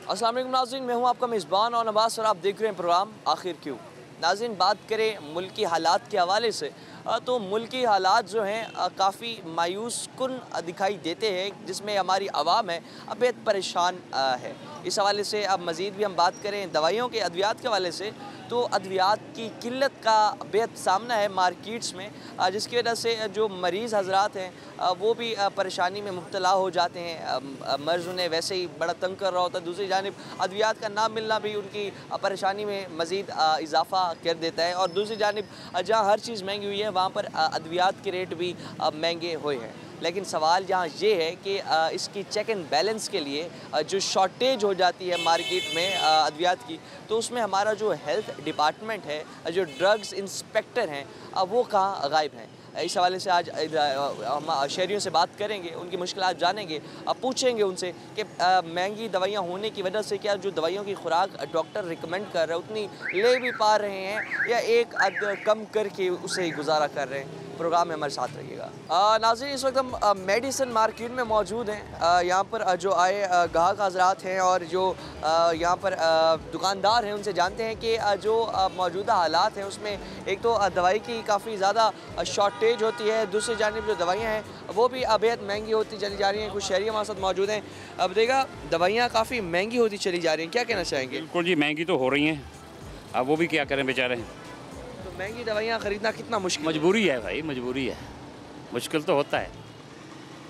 अस्सलाम वालेकुम नाज़रीन, मैं हूं आपका मेज़बान और नवाज़ और आप देख रहे हैं प्रोग्राम आखिर क्यों। नाज़रीन, बात करें मुल्की हालात के हवाले से तो मुल्की हालात जो हैं काफ़ी मायूस कुन दिखाई देते हैं, जिसमें हमारी आवाम है बेहद परेशान है। इस हवाले से अब मज़ीद भी हम बात करें दवाइयों के अद्वियात के हवाले से तो अद्वियात की किल्लत का बेहद सामना है मार्केट्स में, जिसकी वजह से जो मरीज़ हजरात हैं वो भी परेशानी में मुब्तला हो जाते हैं। मर्ज़ उन्हें वैसे ही बड़ा तंग कर रहा होता है, दूसरी जानिब अद्वियात का ना मिलना भी उनकी परेशानी में मज़ीद इजाफ़ा कर देता है। और दूसरी जानिब जहाँ हर चीज़ महंगी हुई है वहाँ पर अद्वियात के रेट भी महंगे हुए हैं। लेकिन सवाल यहाँ ये है कि इसकी चेक एंड बैलेंस के लिए जो शॉर्टेज हो जाती है मार्केट में अद्वियात की, तो उसमें हमारा जो हेल्थ डिपार्टमेंट है, जो ड्रग्स इंस्पेक्टर हैं, वो कहाँ गायब हैं। इस हवाले से आज हम शहरियों से बात करेंगे, उनकी मुश्किलात जानेंगे, पूछेंगे उनसे कि महंगी दवाइयाँ होने की वजह से क्या जो दवाइयों की खुराक डॉक्टर रिकमेंड कर रहे हैं उतनी ले भी पा रहे हैं या एक अद कम करके उसे गुजारा कर रहे हैं। प्रोग्राम में हमारे साथ रहिएगा। नाज़रीन, इस वक्त हम मेडिसिन मार्केट में मौजूद हैं। यहाँ पर जो आए ग्राहक हज़रात हैं और जो यहाँ पर दुकानदार हैं उनसे जानते हैं कि जो मौजूदा हालात हैं उसमें एक तो दवाई की काफ़ी ज़्यादा शॉर्टेज होती है, दूसरी जानिब जो दवाइयाँ हैं वो भी बेहद महंगी होती चली जा रही हैं। कुछ शहरी हमारे साथ मौजूद हैं। अब देखा, दवाइयाँ काफ़ी महंगी होती चली जा रही हैं, क्या कहना चाहेंगे? बिल्कुल जी, महंगी तो हो रही हैं, अब वो भी क्या करें बेचारे। तो महंगी दवाइयाँ ख़रीदना कितना मुश्किल? मजबूरी है भाई, मजबूरी है, मुश्किल तो होता है।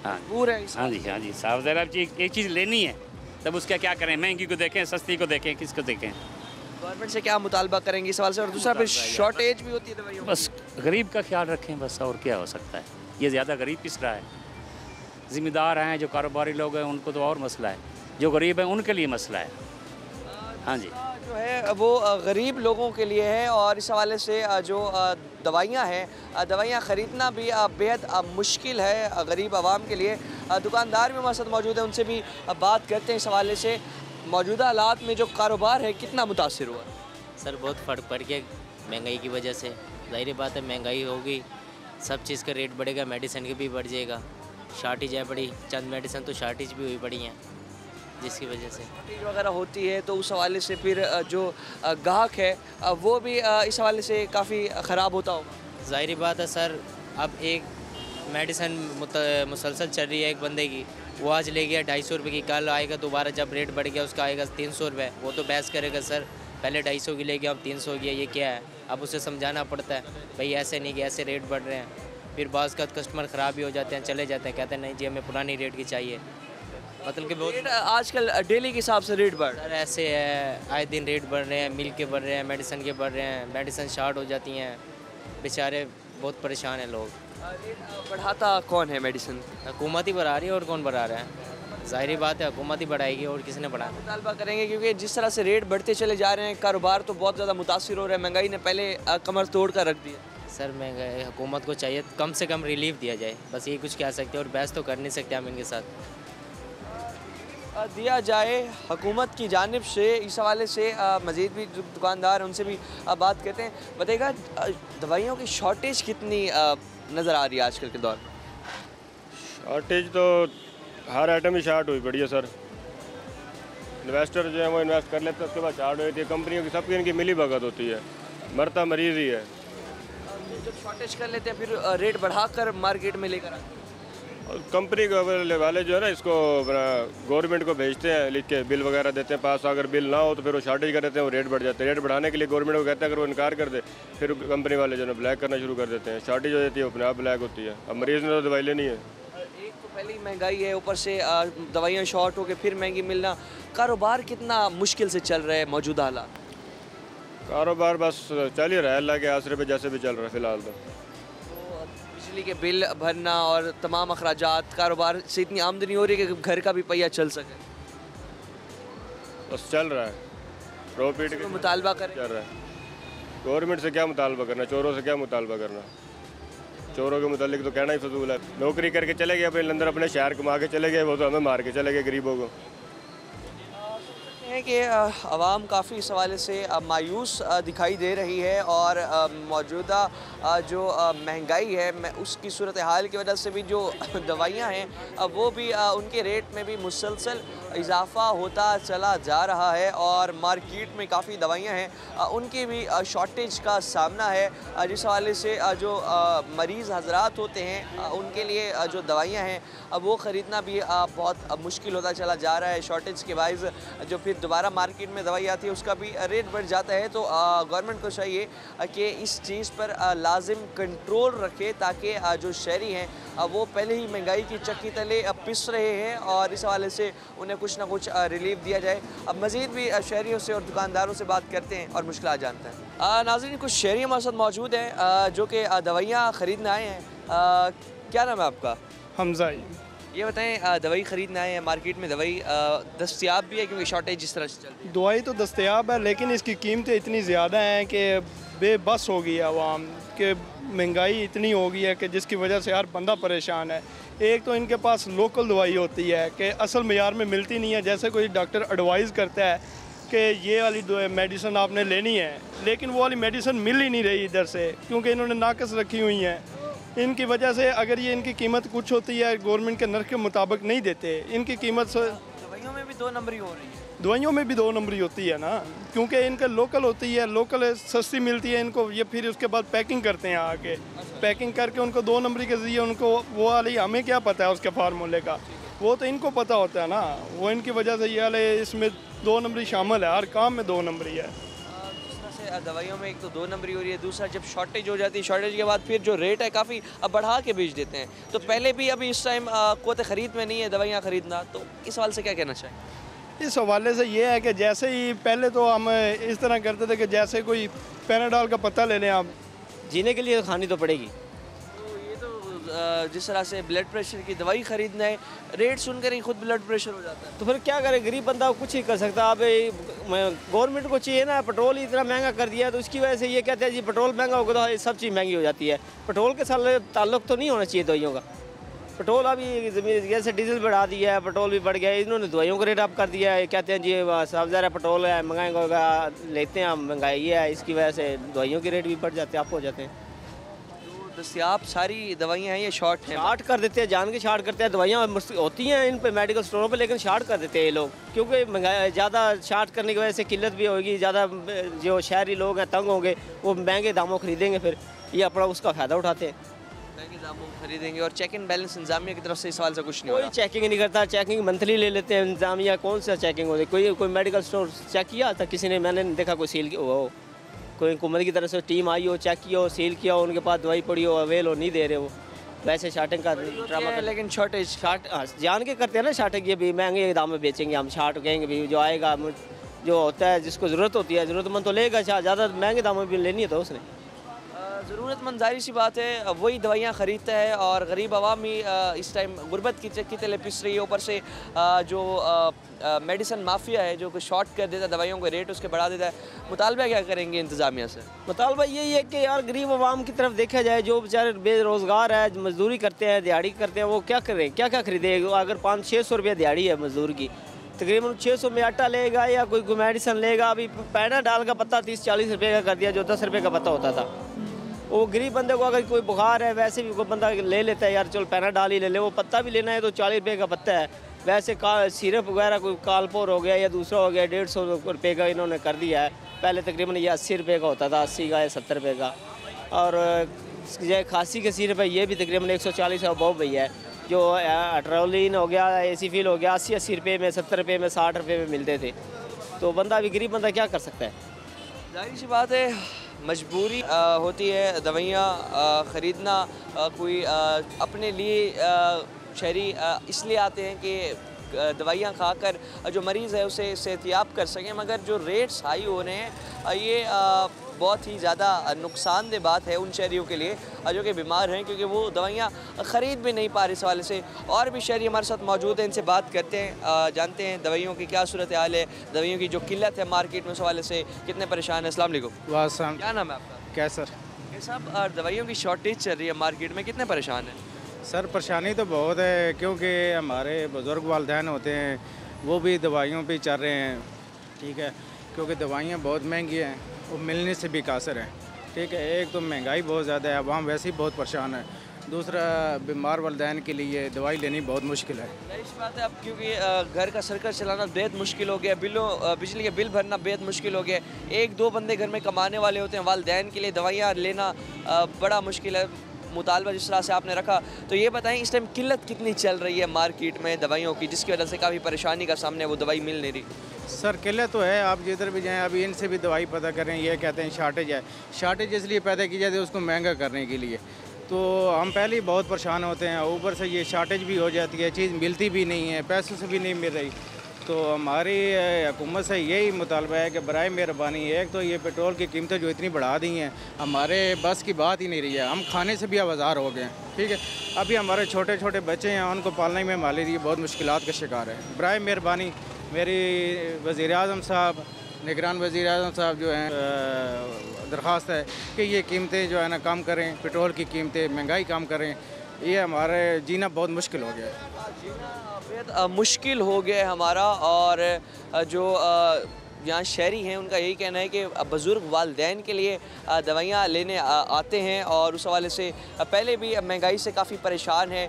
हाँ मजबूर है। हाँ जी, हाँ जी साहब, ज़रा एक चीज़ लेनी है तब उसका क्या करें, महंगी को देखें सस्ती को देखें, किसको देखें। गवर्नमेंट से क्या मुतालबा करेंगे इस सवाल से? और दूसरा फिर शॉर्टेज भी होती है दवाइयों। बस गरीब का ख्याल रखें बस, और क्या हो सकता है। ये ज़्यादा गरीब किस रहा है, ज़िम्मेदार हैं जो कारोबारी लोग हैं उनको तो और मसला है, जो गरीब हैं उनके लिए मसला है। हाँ जी, जो है वो गरीब लोगों के लिए है और इस हवाले से जो दवाइयाँ हैं, दवाइयाँ ख़रीदना भी बेहद मुश्किल है गरीब आवाम के लिए। दुकानदार भी हमारे साथ मौजूद है, उनसे भी बात करते हैं इस हवाले से मौजूदा हालात में जो कारोबार है कितना मुतासिर हुआ। सर बहुत फ़र्क पड़ गया महंगाई की वजह से। ज़ाहिर बात है, महंगाई होगी, सब चीज़ का रेट बढ़ेगा, मेडिसिन का भी बढ़ जाएगा। शार्टेज है बड़ी, चंद मेडिसिन तो शार्टेज भी हुई पड़ी हैं, जिसकी वजह से शॉर्टेज वगैरह होती है तो उस हवाले से फिर जो ग्राहक है वो भी इस हवाले से काफ़ी ख़राब होता होगा। ज़ाहिर बात है सर, अब एक मेडिसिन मुसलसल चल रही है एक बंदे की, वो आज ले गया 250 रुपये की, कल आएगा दोबारा जब रेट बढ़ गया उसका आएगा 300 रुपये, वो तो बहस करेगा सर पहले 250 की ले गया अब 300 की है, ये क्या है। अब उसे समझाना पड़ता है भाई ऐसे नहीं कि ऐसे रेट बढ़ रहे हैं। फिर बाज़ का कस्टमर ख़राब भी हो जाते हैं, चले जाते हैं, कहते हैं नहीं जी हमें पुरानी रेट की चाहिए। मतलब कि बहुत आजकल डेली के हिसाब से रेट बढ़ रहा है। सर ऐसे है, आए दिन रेट बढ़ रहे हैं, मिल्क के बढ़ रहे हैं, मेडिसिन के बढ़ रहे हैं, मेडिसिन शार्ट हो जाती हैं, बेचारे बहुत परेशान हैं लोग। रेट बढ़ाता कौन है? मेडिसिन हुकूमत ही बढ़ा रही है और कौन बढ़ा रहा है। ज़ाहिर बात है हुकूमत ही बढ़ाएगी और किसने बढ़ाना। मुतालबा करेंगे क्योंकि जिस तरह से रेट बढ़ते चले जा रहे हैं कारोबार तो बहुत ज़्यादा मुतासिर हो रहा है। महंगाई ने पहले कमर तोड़ कर रख दिया। सर महंगाई हुकूमत को चाहिए कम से कम रिलीफ दिया जाए, बस ये कुछ कह सकते हैं और बहस तो कर नहीं सकते हम इनके साथ। दिया जाए हुकूमत की जानिब से। इस हवाले से मज़ीद भी जो दुकानदार हैं उनसे भी बात करते हैं। बताइएगा, दवाइयों की शॉर्टेज कितनी नज़र आ रही है आजकल के दौर में? शॉर्टेज तो हर आइटम ही शार्ट हुई पड़ी है सर। इन्वेस्टर जो है वो इन्वेस्ट कर लेते हैं, उसके बाद शार्ट होती है। कंपनियों की सबकी इनकी मिली भगत होती है, मरता मरीज़ ही है। जब शॉर्टेज कर लेते हैं फिर रेट बढ़ाकर मार्केट में लेकर आते हैं। और कंपनी वाले जो है ना इसको गवर्नमेंट को भेजते हैं, लिख के बिल वगैरह देते हैं पास। अगर बिल ना हो तो फिर वो शॉर्टेज कर देते हैं, वो रेट बढ़ जाते हैं। रेट बढ़ाने के लिए गवर्नमेंट को कहते हैं, अगर वो इनकार कर दे फिर कंपनी वाले जो है ब्लैक करना शुरू कर देते हैं। शॉर्टेज हो जाती है, अपने आप ब्लैक होती है। अब मरीज़ ने तो दवाई लेनी है। एक तो पहले ही महंगाई है, ऊपर से दवाइयाँ शॉर्ट होकर फिर महंगी मिलना। कारोबार कितना मुश्किल से चल रहा है मौजूदा हालात? कारोबार बस चल ही रहा है, अल्लाह के आसरे पे जैसे भी चल रहा है फ़िलहाल तो। बिजली के बिल भरना और तमाम अखराजात, कारोबार से इतनी आमदनी हो रही है कि घर का भी पहिया चल सके। बस चल रहा है, रो पीट के मुतालबा करें। चल रहा है। गवर्नमेंट से क्या मुतालबा करना, चोरों से क्या मुतालबा करना। चोरों के मुतालिक तो कहना ही फजूल है। नौकरी करके चले गए अपने अंदर, अपने शहर कमा के चले गए, वो तो हमें मार के चले गए गरीबों को। हैं कि आवाम काफ़ी इस हवाले से मायूस दिखाई दे रही है और मौजूदा जो महंगाई है उसकी सूरत हाल की वजह से भी जो दवाइयाँ हैं वो भी उनके रेट में भी मुसलसल इजाफ़ा होता चला जा रहा है और मार्केट में काफ़ी दवाइयाँ हैं उनकी भी शॉर्टेज का सामना है, जिस हवाले से जो मरीज़ हजरात होते हैं उनके लिए जो दवाइयाँ हैं वो ख़रीदना भी बहुत मुश्किल होता चला जा रहा है। शॉर्टेज के बाइस जो फिर दोबारा मार्केट में दवाई आती है उसका भी रेट बढ़ जाता है। तो गवर्नमेंट को चाहिए कि इस चीज़ पर लाजिम कंट्रोल रखे ताकि जो शहरी हैं वो पहले ही महंगाई की चक्की तले पिस रहे हैं और इस हवाले से उन्हें कुछ ना कुछ रिलीफ दिया जाए। अब मज़ीद भी शहरियों से और दुकानदारों से बात करते हैं और मुश्किल जानते हैं। नाज़रीन, कुछ शहरी हमारे साथ मौजूद हैं जो कि दवाइयाँ ख़रीदने आए हैं। क्या नाम है आपका? हमजा। ये बताएं, दवाई ख़रीदने आए हैं, मार्केट में दवाई दस्तयाब भी है क्योंकि शॉर्टेज जिस तरह से चल रही है? दवाई तो दस्तयाब है लेकिन इसकी कीमतें इतनी ज़्यादा हैं कि बेबस हो गई है आवाम, कि महंगाई इतनी हो गई है कि जिसकी वजह से हर बंदा परेशान है। एक तो इनके पास लोकल दवाई होती है कि असल मयार में मिलती नहीं है, जैसे कोई डॉक्टर एडवाइस करता है कि ये वाली मेडिसिन आपने लेनी है, लेकिन वो वाली मेडिसिन मिल ही नहीं रही इधर से क्योंकि इन्होंने नाकस रखी हुई हैं। इनकी वजह से अगर ये इनकी कीमत कुछ होती है गवर्नमेंट के नर्ख के मुताबिक नहीं देते, इनकी कीमत दवाइयों में भी 2 नंबरी हो रही है। दवाइयों में भी 2 नंबरी होती है ना, क्योंकि इनका लोकल होती है, लोकल सस्ती मिलती है इनको, ये फिर उसके बाद पैकिंग करते हैं आके, पैकिंग करके उनको 2 नंबरी के ज़रिए उनको वो वाली, हमें क्या पता है उसके फार्मूले का, वो तो इनको पता होता है ना। वो इनकी वजह से ये वाले इसमें 2 नंबरी शामिल है, हर काम में 2 नंबरी है। दवाइयों में एक तो 2 नंबरी हो रही है, दूसरा जब शॉर्टेज हो जाती है, शॉर्टेज के बाद फिर जो रेट है काफ़ी बढ़ा के बेच देते हैं। तो पहले भी अभी इस टाइम क़ुव्वत ख़रीद में नहीं है दवाइयाँ ख़रीदना, तो इस सवाल से क्या कहना चाहिए? इस हवाले से ये है कि जैसे ही पहले तो हम इस तरह करते थे कि जैसे कोई पैनाडॉल का पत्ता ले लें, आप जीने के लिए खानी तो पड़ेगी। तो ये तो जिस तरह से ब्लड प्रेशर की दवाई ख़रीदना है, रेट सुनकर ही खुद ब्लड प्रेशर हो जाता है। तो फिर क्या करे, गरीब बंदा कुछ ही कर सकता। अब गवर्नमेंट को चाहिए ना, पेट्रोल इतना महंगा कर दिया तो उसकी वजह से ये कहते हैं जी पेट्रोल महंगा होगा तो सब चीज़ महंगी हो जाती है। पेट्रोल के साथ ताल्लुक़ तो नहीं होना चाहिए दवाइयों का। पेट्रोल अभी जैसे डीजल बढ़ा दिया है, पेट्रोल भी बढ़ गया है, इन्होंने दवाइयों का रेट अप कर दिया है। कहते हैं जी सब ज़रा पेट्रोल है महंगा होगा, लेते हैं हम, महंगाई है, इसकी वजह से दवाइयों के रेट भी बढ़ जाते हैं, अप हो जाते हैं। तो दस्तियाब सारी दवाइयाँ हैं ये शॉर्ट हैं? शार्ट कर देते हैं, जान के शार्ट करते हैं। दवाइयाँ होती हैं इन पे मेडिकल स्टोरों पे, लेकिन शार्ट कर देते हैं ये लोग, क्योंकि महंगाई ज़्यादा शार्ट करने की वजह से किल्लत भी होगी, ज़्यादा जो शहरी लोग हैं तंग होंगे, वो महंगे दामों खरीदेंगे, फिर ये अपना उसका फ़ायदा उठाते हैं, महंगे दामों खरीदेंगे। और चेक एंड बैलेंस इंतजामिया की तरफ से इस सवाल से कुछ नहीं हो कोई रहा? चेकिंग नहीं करता। चेकिंग मंथली ले लेते हैं इंतजामिया, कौन सा चेकिंग होती है? कोई मेडिकल स्टोर चेक किया था किसी ने? मैंने देखा कोई सील हो, कोई हुकूमत की तरफ से टीम आई हो, चेक किया हो, सील किया हो, उनके पास दवाई पड़ी हो, अवेल हो, नहीं दे रहे हो, वैसे शार्टिंग का ड्रामा कर। लेकिन शॉर्टेज शार्ट जान के करते हैं ना शार्टिंग, ये भी महंगे दाम में बेचेंगे हम, शार्ट कहेंगे भी जो आएगा जो होता है जिसको ज़रूरत होती है, ज़रूरतमंद तो लेगा, ज़्यादा महंगे दामों में भी लेनी है तो उसने। ज़रूरतमंद जाहिर सी बात है वही दवाइयाँ ख़रीदता है और गरीब आवाम ही इस टाइम गुर्बत की चक्की तले पिस रही है। ऊपर से जो मेडिसिन माफिया है जो कि शॉर्ट कर देता है दवाइयों के रेट उसके बढ़ा देता है। मुतालबा क्या करेंगे इंतज़ामिया से? मुतालबा यही है कि यार गरीब आवाम की तरफ देखा जाए, जो बेचारे बेरोज़गार है, मजदूरी करते हैं, दिहाड़ी करते हैं, वो क्या करें, क्या क्या खरीदे? अगर 500-600 रुपये दिहाड़ी है मजदूर की, तकरीबन 600 में आटा लेगा या कोई मेडिसिन लेगा। अभी पैनाडॉल का पत्ता 30-40 रुपये का कर दिया जो 10 रुपये का पत्ता होता था। वो गरीब बंदे को अगर कोई बुखार है, वैसे भी कोई बंदा ले लेता है, यार चलो पैनाडॉल ही ले ले, वो पत्ता भी लेना है तो 40 रुपये का पत्ता है। वैसे सिरप वगैरह कोई कालपोर हो गया या दूसरा हो गया 150 रुपये का इन्होंने कर दिया है। पहले तकरीबन ये 80 रुपये का होता था, 80 का या 70 रुपये का। और जो खांसी के सिरप है ये भी तकरीबन 140 का बहुत भैया है। जो अट्रोलिन हो गया, एसीफिल हो गया, 80-80 रुपये में, 70 रुपये में, 60 रुपये में मिलते थे। तो बंदा भी गरीब बंदा क्या कर सकता है? जाहिर सी बात है मजबूरी होती है दवाइयाँ ख़रीदना। कोई अपने लिए शहरी इसलिए आते हैं कि दवाइयाँ खाकर जो मरीज़ है उसे सेहतियाब कर सकें, मगर जो रेट्स हाई हो रहे हैं ये बहुत ही ज़्यादा नुकसानदेह बात है उन शहरियों के लिए जो कि बीमार हैं, क्योंकि वो दवाइयाँ ख़रीद भी नहीं पा रहे। इस हवाले से और भी शहरी हमारे साथ मौजूद हैं, इनसे बात करते हैं, जानते हैं दवाइयों की क्या सूरत हाल है, दवाइयों की जो किल्लत है मार्केट में, उस हवाले से कितने परेशान हैं। अस्सलाम वालेकुम। वालेकुम। क्या नाम है आपका? कैसर। साहब, दवाइयों की शॉर्टेज चल रही है मार्केट में, कितने परेशान हैं? सर परेशानी तो बहुत है, क्योंकि हमारे बुज़ुर्ग वालिदैन होते हैं वो भी दवाइयों पे चल रहे हैं, ठीक है, क्योंकि दवाइयाँ बहुत महंगी हैं, वो मिलने से भी कासर हैं। ठीक है, एक तो महंगाई बहुत ज़्यादा है, अवाम वैसे ही बहुत परेशान है। दूसरा, बीमार वालिदैन के लिए दवाई लेनी बहुत मुश्किल है। ज़ाहिर बात है अब, क्योंकि घर का सर्कल चलाना बेहद मुश्किल हो गया, बिजली के बिल भरना बेहद मुश्किल हो गया। एक दो बंदे घर में कमाने वाले होते हैं, वालिदैन के लिए दवाइयाँ लेना बड़ा मुश्किल है। मुतालबा जिस तरह से आपने रखा, तो ये बताएं इस टाइम किल्लत कितनी चल रही है मार्केट में दवाइयों की, जिसकी वजह से काफ़ी परेशानी का सामने वो दवाई मिल नहीं रही? सर किल्लत तो है, आप जिधर भी जाएं अभी इनसे भी दवाई पता करें, ये कहते हैं शार्टेज है। शार्टेज इसलिए पैदा की जाती है उसको महंगा करने के लिए, तो हम पहले ही बहुत परेशान होते हैं, ऊपर से ये शार्टेज भी हो जाती है, चीज़ मिलती भी नहीं है, पैसों से भी नहीं मिल रही। तो हमारी हुकूमत से यही मुतालबा है कि बराए मेहरबानी, एक तो ये पेट्रोल की कीमतें जो इतनी बढ़ा दी हैं, हमारे बस की बात ही नहीं रही है, हम खाने से भी आवाज़ार हो गए हैं। ठीक है, अभी हमारे छोटे छोटे बच्चे हैं, उनको पालने में हमारे लिए बहुत मुश्किलात का शिकार है। बराए मेहरबानी मेरी वज़ीर आज़म साहब, निगरान वज़ीर आज़म साहब जो हैं, दरख्वास्त है कि ये कीमतें जो है ना कम करें, पेट्रोल की कीमतें, महंगाई कम करें। ये हमारे जीना बहुत मुश्किल हो गया है। जीना बेहद मुश्किल हो गया है हमारा। और जो यहाँ शहरी हैं उनका यही कहना है कि बुज़ुर्ग वालिदैन के लिए दवाइयाँ लेने आते हैं, और उस हवाले से पहले भी महंगाई से काफ़ी परेशान है।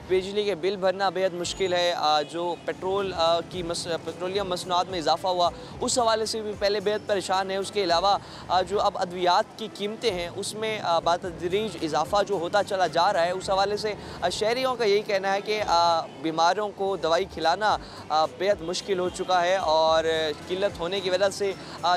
बिजली के बिल भरना बेहद मुश्किल है, जो पेट्रोलियम मसनूआत में इजाफ़ा हुआ उस हवाले से भी पहले बेहद परेशान है। उसके अलावा जो अब अद्वियात की कीमतें हैं उसमें बातदरीज इजाफ़ा जो होता चला जा रहा है, उस हवाले से शहरियों का यही कहना है कि बीमारों को दवाई खिलाना बेहद मुश्किल हो चुका है, और किल्लत होने की वजह से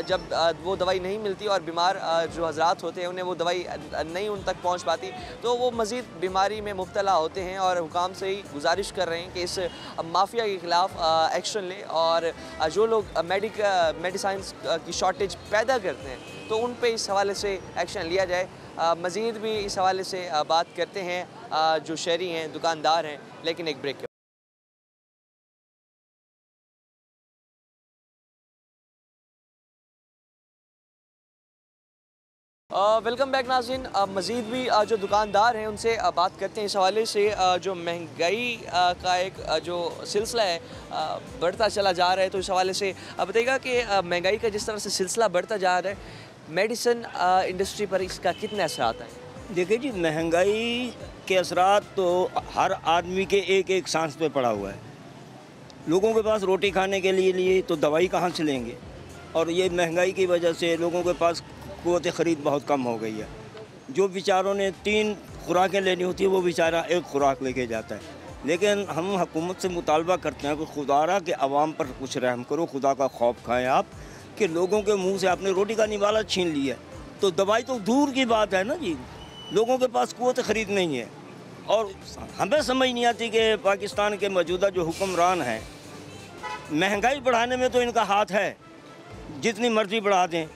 जब वो दवाई नहीं मिलती और बीमार जो हजरात होते हैं उन्हें वो दवाई नहीं उन तक पहुंच पाती, तो वो मज़ीद बीमारी में मुब्तला होते हैं। और हुकाम से ही गुजारिश कर रहे हैं कि इस माफिया के ख़िलाफ़ एक्शन लें, और जो लोग मेडिसिन की शॉर्टेज पैदा करते हैं तो उन पे इस हवाले से एक्शन लिया जाए। मज़ीद भी इस हवाले से बात करते हैं जो शहरी हैं, दुकानदार हैं, लेकिन एक ब्रेक। वेलकम बैक नाज़रीन। मज़ीद भी जो दुकानदार हैं उनसे बात करते हैं इस हवाले से, जो महंगाई का एक जो सिलसिला है बढ़ता चला जा रहा है, तो इस हवाले से बताइएगा कि महंगाई का जिस तरह से सिलसिला बढ़ता जा रहा है, मेडिसिन इंडस्ट्री पर इसका कितना असर आता है? देखिए जी, महंगाई के असरात तो हर आदमी के एक एक सांस पे पड़ा हुआ है। लोगों के पास रोटी खाने के लिए तो दवाई कहाँ से लेंगे, और ये महंगाई की वजह से लोगों के पास क़ुव्वत ख़रीद बहुत कम हो गई है। जो बेचारों ने 3 खुराकें लेनी होती है वो बेचारा 1 खुराक लेके जाता है। लेकिन हम हुकूमत से मुतालबा करते हैं कि खुदारा के अवाम पर कुछ रहम करो, खुदा का खौफ खाएं आप, कि लोगों के मुंह से आपने रोटी का निवाला छीन लिया, तो दवाई तो दूर की बात है ना जी, लोगों के पास क़ुव्वत ख़रीद नहीं है। और हमें समझ नहीं आती कि पाकिस्तान के मौजूदा जो हुक्मरान हैं, महंगाई बढ़ाने में तो इनका हाथ है, जितनी मर्ज़ी बढ़ा दें,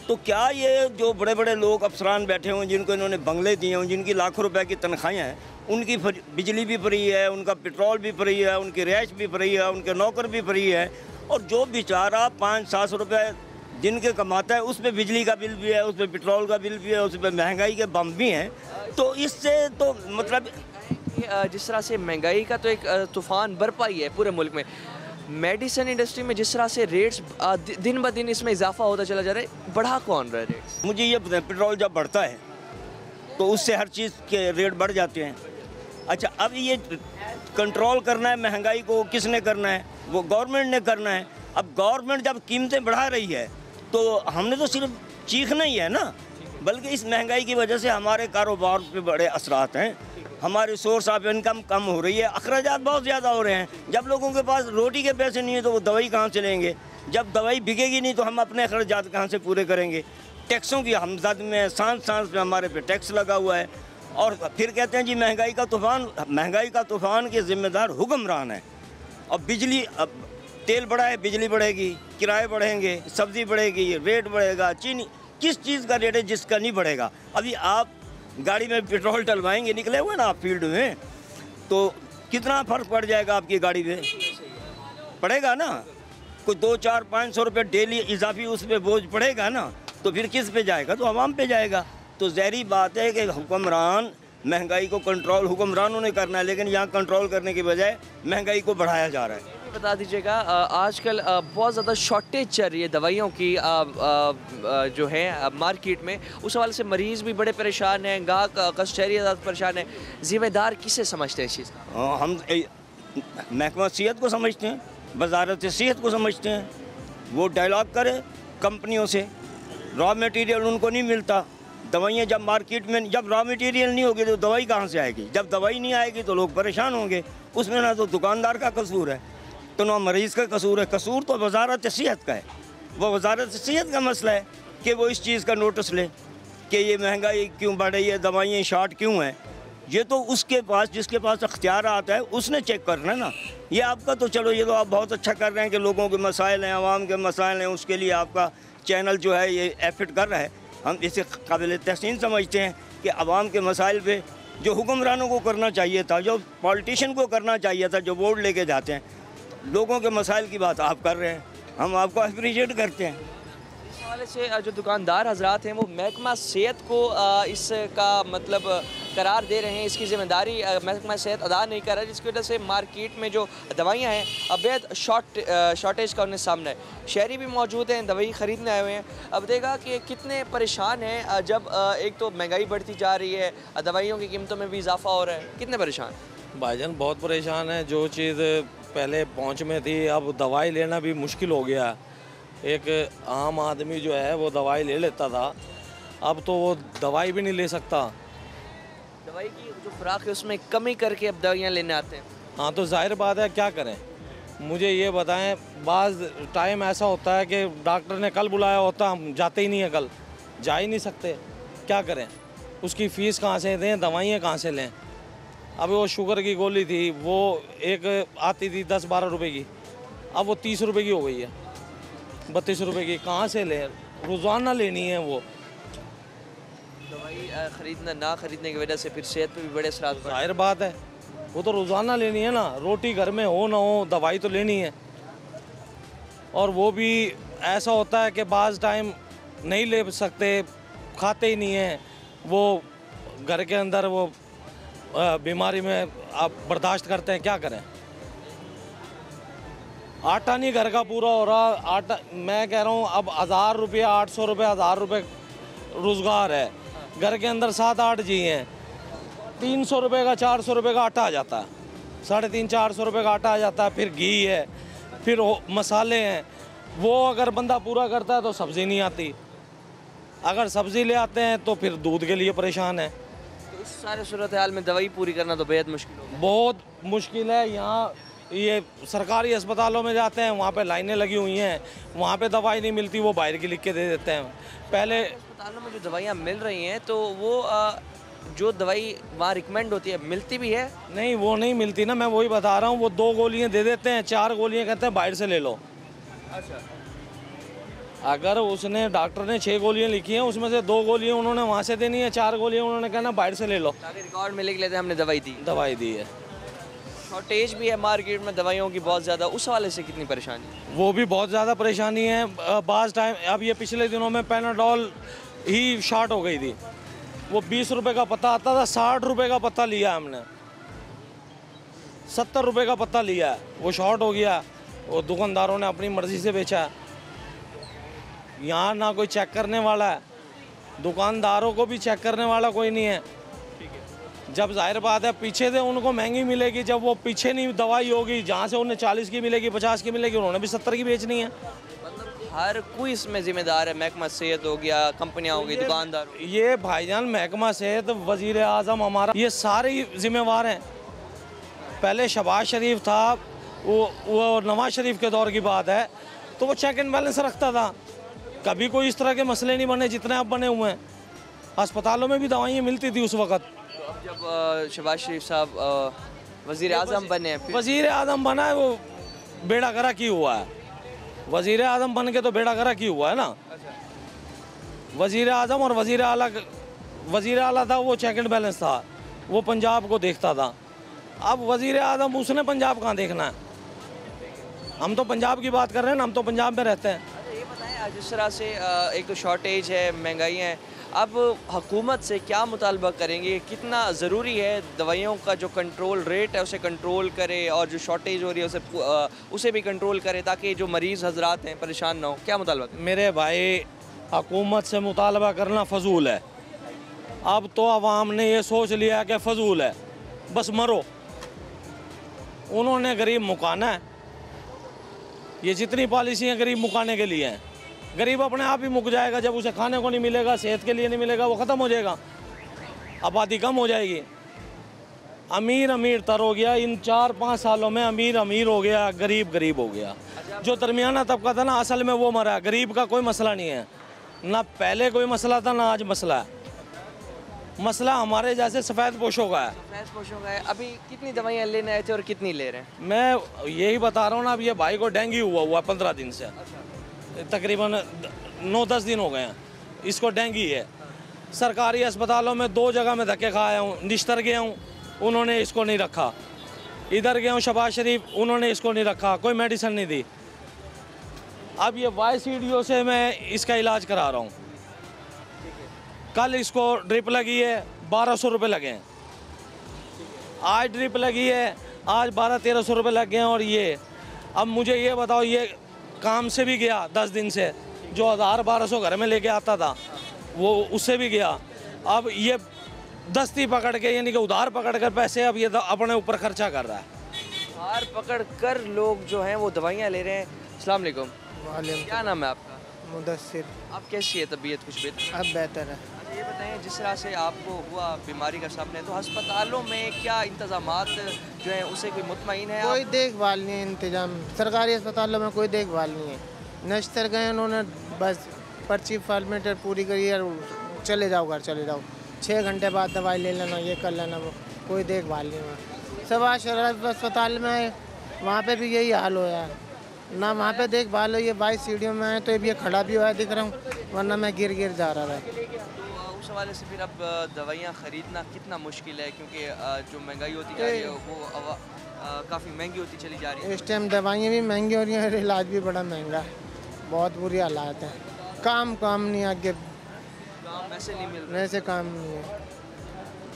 तो क्या ये जो बड़े बड़े लोग अफसरान बैठे हुए जिनको इन्होंने बंगले दिए हों, जिनकी लाखों रुपए की तनख्वाहें हैं, उनकी बिजली भी फ्री है, उनका पेट्रोल भी फ्री है, उनकी रैश भी फ्री है, उनके नौकर भी फ्री है, और जो बेचारा 500-700 रुपये जिनके कमाता है उस पर बिजली का बिल भी है, उस पर पेट्रोल का बिल भी है, उस पर महंगाई के बम भी हैं। तो इससे तो मतलब जिस तरह से महंगाई का तो एक तूफ़ान बरपा ही है पूरे मुल्क में, मेडिसिन इंडस्ट्री में जिस तरह से रेट्स दिन ब दिन इसमें इजाफा होता चला जा रहा है, बढ़ा कौन रहा है रेट्स? मुझे ये बताएं, पेट्रोल जब बढ़ता है तो उससे हर चीज़ के रेट बढ़ जाते हैं। अच्छा, अब ये कंट्रोल करना है महंगाई को किसने करना है? वो गवर्नमेंट ने करना है। अब गवर्नमेंट जब कीमतें बढ़ा रही है तो हमने तो सिर्फ चीखना ही है ना, बल्कि इस महंगाई की वजह से हमारे कारोबार पे बड़े असरात हैं, हमारी सोर्स ऑफ इनकम कम हो रही है, अखराजात बहुत ज़्यादा हो रहे हैं। जब लोगों के पास रोटी के पैसे नहीं है तो वो दवाई कहाँ से लेंगे? जब दवाई बिकेगी नहीं तो हम अपने अखराजात कहाँ से पूरे करेंगे? टैक्सों की हमजद में सांस पे हमारे पे टैक्स लगा हुआ है, और फिर कहते हैं जी महंगाई का तूफ़ान। महंगाई का तूफ़ान के ज़िम्मेदार हुक्मरान है। और बिजली, अब तेल बढ़ा है, बिजली बढ़ेगी, किराए बढ़ेंगे, सब्ज़ी बढ़ेगी, रेट बढ़ेगा, चीनी, किस चीज़ का रेट है जिसका नहीं बढ़ेगा? अभी आप गाड़ी में पेट्रोल डलवाएंगे, निकले हुए ना आप फील्ड में, तो कितना फ़र्क पड़ जाएगा आपकी गाड़ी में? पड़ेगा ना, कोई 200-400-500 रुपये डेली इजाफी उस पर बोझ पड़ेगा ना, तो फिर किस पे जाएगा? तो आवाम पे जाएगा। तो ज़ाहिर बात है कि हुक्मरान महंगाई को कंट्रोल हुक्मरानों ने करना है, लेकिन यहाँ कंट्रोल करने के बजाय महंगाई को बढ़ाया जा रहा है। बता दीजिएगा आजकल बहुत ज़्यादा शॉर्टेज चल रही है दवाइयों की जो है मार्केट में, उस हवाले से मरीज़ भी बड़े परेशान हैं, गाहक कस्टमर ज़्यादा परेशान है। ज़िम्मेदार किसे समझते हैं इस चीज़ का? हम महकमा सेहत को समझते हैं, वजारत सेहत को समझते हैं। वो डायलॉग करे कंपनियों से, रॉ मटेरियल उनको नहीं मिलता। दवाइयाँ जब मार्केट में, जब रॉ मटेरियल नहीं होगी तो दवाई कहाँ से आएगी? जब दवाई नहीं आएगी तो लोग परेशान होंगे। उसमें ना तो दुकानदार का कसूर है तो ना मरीज़ का कसूर है, कसूर तो वजारत सेहत का है। वो वजारत सेहत का मसला है कि वो इस चीज़ का नोटिस ले कि ये महंगाई क्यों बढ़ रही है, दवाइयाँ शॉर्ट क्यों हैं। ये तो उसके पास, जिसके पास अख्तियार आता है उसने चेक करना है ना। ये आपका तो चलो, ये तो आप बहुत अच्छा कर रहे हैं कि लोगों के मसाइल हैं, आवाम के मसाइल हैं, उसके लिए आपका चैनल जो है ये एफर्ट कर रहा है। हम इसे काबिल तहसीन समझते हैं कि आवाम के मसाइल पे जो हुक्मरानों को करना चाहिए था, जो पॉलिटिशियन को करना चाहिए था, जो वोट लेके जाते हैं, लोगों के मसाइल की बात आप कर रहे हैं, हम आपको अप्रिशिएट करते हैं। इस हवाले से जो दुकानदार हजरात हैं वो महकमा सेहत को इसका मतलब करार दे रहे हैं, इसकी ज़िम्मेदारी महकमा सेहत अदा नहीं कर रहा है, जिसकी वजह से मार्केट में जो दवाइयाँ हैं अवैध शॉर्टेज का उन्हें सामना है। शहरी भी मौजूद हैं, दवाई ख़रीदने आए हुए हैं। अब देखा कि कितने परेशान हैं जब एक तो महंगाई बढ़ती जा रही है, दवाइयों की कीमतों में भी इजाफा हो रहा है। कितने परेशान? भाईजान बहुत परेशान है। जो चीज़ पहले पहुँच में थी अब दवाई लेना भी मुश्किल हो गया। एक आम आदमी जो है वो दवाई ले लेता था, अब तो वो दवाई भी नहीं ले सकता। दवाई की जो खुराक है उसमें कमी करके अब दवाइयाँ लेने आते हैं। हाँ तो जाहिर बात है, क्या करें। मुझे ये बताएं, बाज़ टाइम ऐसा होता है कि डॉक्टर ने कल बुलाया होता, हम जाते ही नहीं है, कल जा ही नहीं सकते। क्या करें? उसकी फ़ीस कहाँ से दें, दवाइयाँ कहाँ से लें? अब वो शुगर की गोली थी, वो एक आती थी 10-12 रुपए की, अब वो 30 रुपए की हो गई है, 32 रुपए की। कहाँ से लें? रोज़ाना लेनी है वो दवाई। ख़रीदना ना ख़रीदने की वजह से फिर सेहत पे भी बड़े असरात पड़े। जाहिर बात है, वो तो रोज़ाना लेनी है ना। रोटी घर में हो ना हो, दवाई तो लेनी है। और वो भी ऐसा होता है कि बाज़ टाइम नहीं ले सकते, खाते ही नहीं हैं वो, घर के अंदर वो बीमारी में आप बर्दाश्त करते हैं। क्या करें? आटा नहीं घर का पूरा हो रहा। आटा मैं कह रहा हूँ अब 1000 रुपये, 800 रुपये, 1000 रुपये रोज़गार है। घर के अंदर 7-8 जी हैं, 300 रुपये का, 400 रुपये का आटा आ जाता है, 350-400 रुपये का आटा आ जाता है। फिर घी है, फिर मसाले हैं। वो अगर बंदा पूरा करता है तो सब्ज़ी नहीं आती, अगर सब्ज़ी ले आते हैं तो फिर दूध के लिए परेशान है। तो इस सारे सूरत हाल में दवाई पूरी करना तो बेहद मुश्किल होगा। बहुत मुश्किल है। यहाँ ये सरकारी अस्पतालों में जाते हैं, वहाँ पे लाइनें लगी हुई हैं, वहाँ पे दवाई नहीं मिलती, वो बाहर की लिख के दे देते हैं। पहले अस्पतालों में जो दवाइयाँ मिल रही हैं तो वो जो दवाई वहाँ रिकमेंड होती है मिलती भी है? नहीं, वो नहीं मिलती ना, मैं वही बता रहा हूँ। वो 2 गोलियाँ दे देते हैं, 4 गोलियाँ कहते हैं बाहर से ले लो। अच्छा। अगर उसने, डॉक्टर ने 6 गोलियाँ लिखी हैं, उसमें से 2 गोलियाँ उन्होंने वहाँ से देनी है, 4 गोलियाँ उन्होंने कहना बाहर से ले लो। ताकि रिकॉर्ड में लिख लेते हैं हमने दवाई दी है। शॉर्टेज भी है मार्केट में दवाइयों की बहुत ज़्यादा, उस हवाले से कितनी परेशानी है? वो भी बहुत ज़्यादा परेशानी है। बाज़ टाइम अब ये पिछले दिनों में पैनाडोल ही शॉर्ट हो गई थी। वो 20 रुपये का पत्ता आता था, 60 रुपये का पत्ता लिया हमने, 70 रुपये का पत्ता लिया, वो शॉर्ट हो गया। वो दुकानदारों ने अपनी मर्ज़ी से बेचा। यहाँ ना कोई चेक करने वाला है, दुकानदारों को भी चेक करने वाला कोई नहीं है। जब जाहिर बात है पीछे से उनको महंगी मिलेगी, जब वो पीछे नहीं दवाई होगी, जहाँ से उन्हें 40 की मिलेगी, 50 की मिलेगी, उन्होंने भी 70 की बेचनी है। मतलब हर कोई इसमें जिम्मेदार है, महकमा सेहत हो गया, कंपनियाँ हो गई, दुकानदार हो गए। ये भाईजान महकमा सेहत, वज़ीर आज़म हमारा, ये सारे जिम्मेवार हैं। पहले शहबाज शरीफ था, वो नवाज शरीफ के दौर की बात है, तो वो चेक एंड बैलेंस रखता था। कभी कोई इस तरह के मसले नहीं बने जितने अब बने हुए हैं। अस्पतालों में भी दवाइयाँ मिलती थी उस वक़्त। जब शहबाज शरीफ साहब वज़ीर आज़म बने, वज़ीर आज़म बना है, वो बेड़ा गर्क ही हुआ है। वज़ीर आज़म बन के तो बेड़ा गर्क ही हुआ है ना। वज़ीर आज़म और वज़ीर आला था, वो चेक एंड बैलेंस था, वो पंजाब को देखता था। अब वज़ीर आज़म, उसने पंजाब कहाँ देखना है? हम तो पंजाब की बात कर रहे हैं ना, हम तो पंजाब में रहते हैं। ये बताएं जिस तरह से एक तो शॉर्टेज है, महंगाई है, अब हुकूमत से क्या मुतालबा करेंगे, कितना ज़रूरी है दवाइयों का जो कंट्रोल रेट है उसे कंट्रोल करे और जो शॉर्टेज हो रही है उसे भी कंट्रोल करे ताकि जो मरीज़ हजरात हैं परेशान ना हो, क्या मुतालबा करें? मेरे भाई, हुकूमत से मुतालबा करना फजूल है। अब तो अवाम ने ये सोच लिया है कि फजूल है, बस मरो। उन्होंने गरीब मुकाना है। ये जितनी पॉलिसियाँ गरीब मुकाने के लिए हैं। गरीब अपने आप ही मुक जाएगा जब उसे खाने को नहीं मिलेगा, सेहत के लिए नहीं मिलेगा, वो ख़त्म हो जाएगा, आबादी कम हो जाएगी। अमीर अमीर तर हो गया इन 4-5 सालों में, अमीर अमीर हो गया, गरीब गरीब हो गया। जो दरमियाना तबका था ना, असल में वो मरा। गरीब का कोई मसला नहीं है, ना पहले कोई मसला था ना आज मसला है। मसला हमारे जैसे सफ़ेद पोशों का है। सफ़ेद पोशों का है। अभी कितनी दवाइयाँ लेने आए थे और कितनी ले रहे हैं? मैं यही बता रहा हूँ ना, अब ये भाई को डेंगू हुआ 15 दिन से, तकरीबन 9-10 दिन हो गए हैं इसको डेंगू है। सरकारी अस्पतालों में 2 जगह में धक्के खाया हूँ। निश्तर गया हूँ, उन्होंने इसको नहीं रखा। इधर गया हूँ शहबाज शरीफ, उन्होंने इसको नहीं रखा, कोई मेडिसिन नहीं दी। अब ये YCDO से मैं इसका इलाज करा रहा हूँ। कल इसको ड्रिप लगी है, 1200 रुपये लगे हैं। आज ड्रिप लगी है, आज 1200-1300 रुपये लग गए हैं। और ये अब मुझे ये बताओ, ये काम से भी गया 10 दिन से, जो 1000-1200 घर में लेके आता था वो उससे भी गया। अब ये दस्ती पकड़ के, यानी कि उधार पकड़ कर पैसे अब ये अपने ऊपर खर्चा कर रहा है। उधार पकड़ कर लोग जो हैं वो दवाइयाँ ले रहे हैं। अस्सलाम वालेकुम। क्या नाम है आपका? मुदस्सिर। आप कैसी है तबीयत? कुछ बेहतर? अब बेहतर है। अच्छा ये बताएं, जिस तरह से आपको हुआ बीमारी का सामने, तो अस्पतालों में क्या इंतजामात जो हैं उसे कोई मुतमईन है? कोई देखभाल नहीं है, इंतजाम सरकारी अस्पतालों में कोई देखभाल नहीं है। नश्तर गए, उन्होंने बस पर्ची फॉर्मेट पूरी करी और चले जाओ घर, चले जाओ। 6 घंटे बाद दवाई ले लेना, ये कर लेना, वो कोई देखभाल नहीं है। शहबाज शरीफ अस्पताल में वहाँ पे भी यही हाल हो है ना, वहाँ पे देखभाल हो। ये 22 सीढ़ियों में है तो ये खड़ा भी हुआ है दिख रहा हूँ, वरना मैं गिर जा रहा था। तो उस हवाले से फिर अब दवाइयाँ ख़रीदना कितना मुश्किल है, क्योंकि जो महंगाई होती जा रही है वो काफ़ी महंगी होती चली जा रही है। इस टाइम दवाइयाँ भी महंगी हो रही हैं, इलाज भी बड़ा महंगा है, बहुत बुरी हालात है। काम नहीं, आगे काम वैसे नहीं मिल रहा, वैसे काम नहीं है।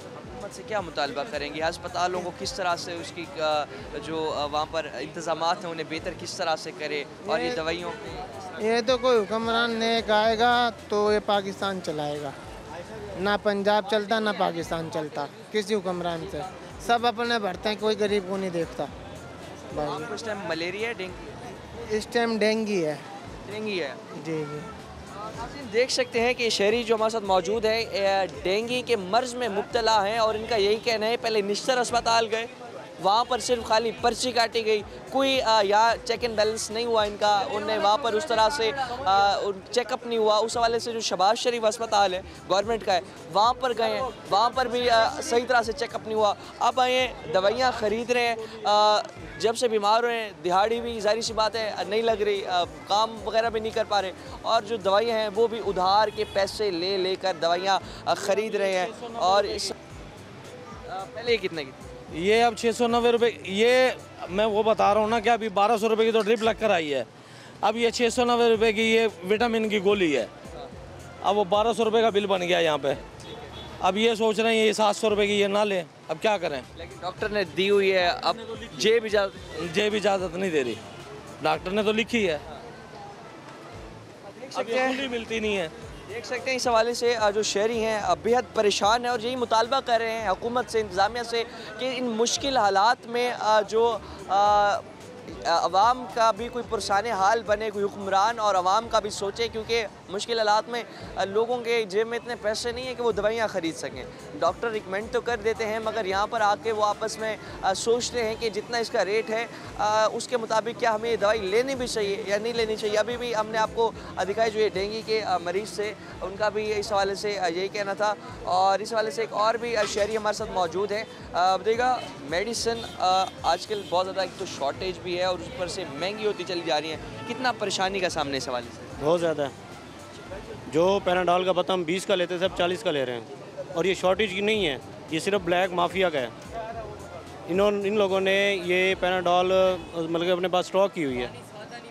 हुकूमत से क्या मुतालबा करेंगे? अस्पतालों को किस तरह से उसकी जो वहाँ पर इंतज़ामात हैं उन्हें बेहतर किस तरह से करे, और ये दवाइयों ये तो कोई हुक्मरान नेक आएगा तो ये पाकिस्तान चलाएगा, ना पंजाब चलता ना पाकिस्तान चलता किसी हुक्मरान से। सब अपने भरते हैं, कोई गरीब को नहीं देखता भाई। इस टाइम मलेरिया है, डेंगू? इस टाइम डेंगू है। डेंगू है जी जी। नाज़रीन देख सकते हैं कि शहरी जो हमारे साथ मौजूद है डेंगू के मर्ज में मुब्तला हैं, और इनका यही कहना है पहले निश्तर अस्पताल गए, वहाँ पर सिर्फ खाली पर्ची काटी गई, कोई यहाँ चेक एंड बैलेंस नहीं हुआ इनका, उनने वहाँ पर उस तरह से चेकअप नहीं हुआ। उस हवाले से जो शहबाज शरीफ अस्पताल है गवर्नमेंट का है, वहाँ पर गए हैं, वहाँ पर भी सही तरह से चेकअप नहीं हुआ। अब आए दवाइयाँ ख़रीद रहे हैं, जब से बीमार हुए हैं दिहाड़ी भी ज़ाहिर सी बात है नहीं लग रही, काम वगैरह भी नहीं कर पा रहे, और जो दवाइयाँ हैं वो भी उधार के पैसे ले कर दवाइयाँ ख़रीद रहे हैं। और इस पहले ये कितने की? ये अब 690 रुपये। ये मैं वो बता रहा हूँ ना कि अभी 1200 रुपये की तो ड्रिप लग कर आई है। अब ये 690 रुपये की ये विटामिन की गोली है। अब वो 1200 रुपये का बिल बन गया यहाँ पे। अब ये सोच रहे हैं ये 700 रुपये की ये ना लें, अब क्या करें? लेकिन डॉक्टर ने दी हुई है, अब जेब इजाज़त नहीं दे रही, डॉक्टर ने तो लिखी है, अब ये गोली मिलती नहीं है। देख सकते हैं इस हवाले से जो शहरी हैं बेहद परेशान हैं, और यही मुतालबा कर रहे हैं हुकूमत से, इंतज़ामिया से, कि इन मुश्किल हालात में जो अवाम का भी कोई पुरसाने हाल बने, कोई हुक्मरान और अवाम का भी सोचे, क्योंकि मुश्किल हालात में लोगों के जेब में इतने पैसे नहीं है कि वो दवाइयाँ ख़रीद सकें। डॉक्टर रिकमेंड तो कर देते हैं, मगर यहाँ पर आके वो आपस में सोचते हैं कि जितना इसका रेट है उसके मुताबिक क्या हमें ये दवाई लेनी भी चाहिए या नहीं लेनी चाहिए। अभी भी हमने आपको दिखाई जो ये डेंगू के मरीज़ थे, उनका भी इस हवाले से यही कहना था। और इस हवाले से एक और भी शहरी हमारे साथ मौजूद है। देखिएगा मेडिसिन आजकल बहुत ज़्यादा एक तो शॉर्टेज भी है और उस पर से महंगी होती चली जा रही है, कितना परेशानी का सामने इस हवाले से? बहुत ज़्यादा। जो पैनाडॉल का पता हम 20 का लेते थे अब 40 का ले रहे हैं, और ये शॉर्टेज की नहीं है, ये सिर्फ ब्लैक माफिया का है। इन लोगों ने ये पैनाडॉल मतलब अपने पास स्टॉक की हुई है,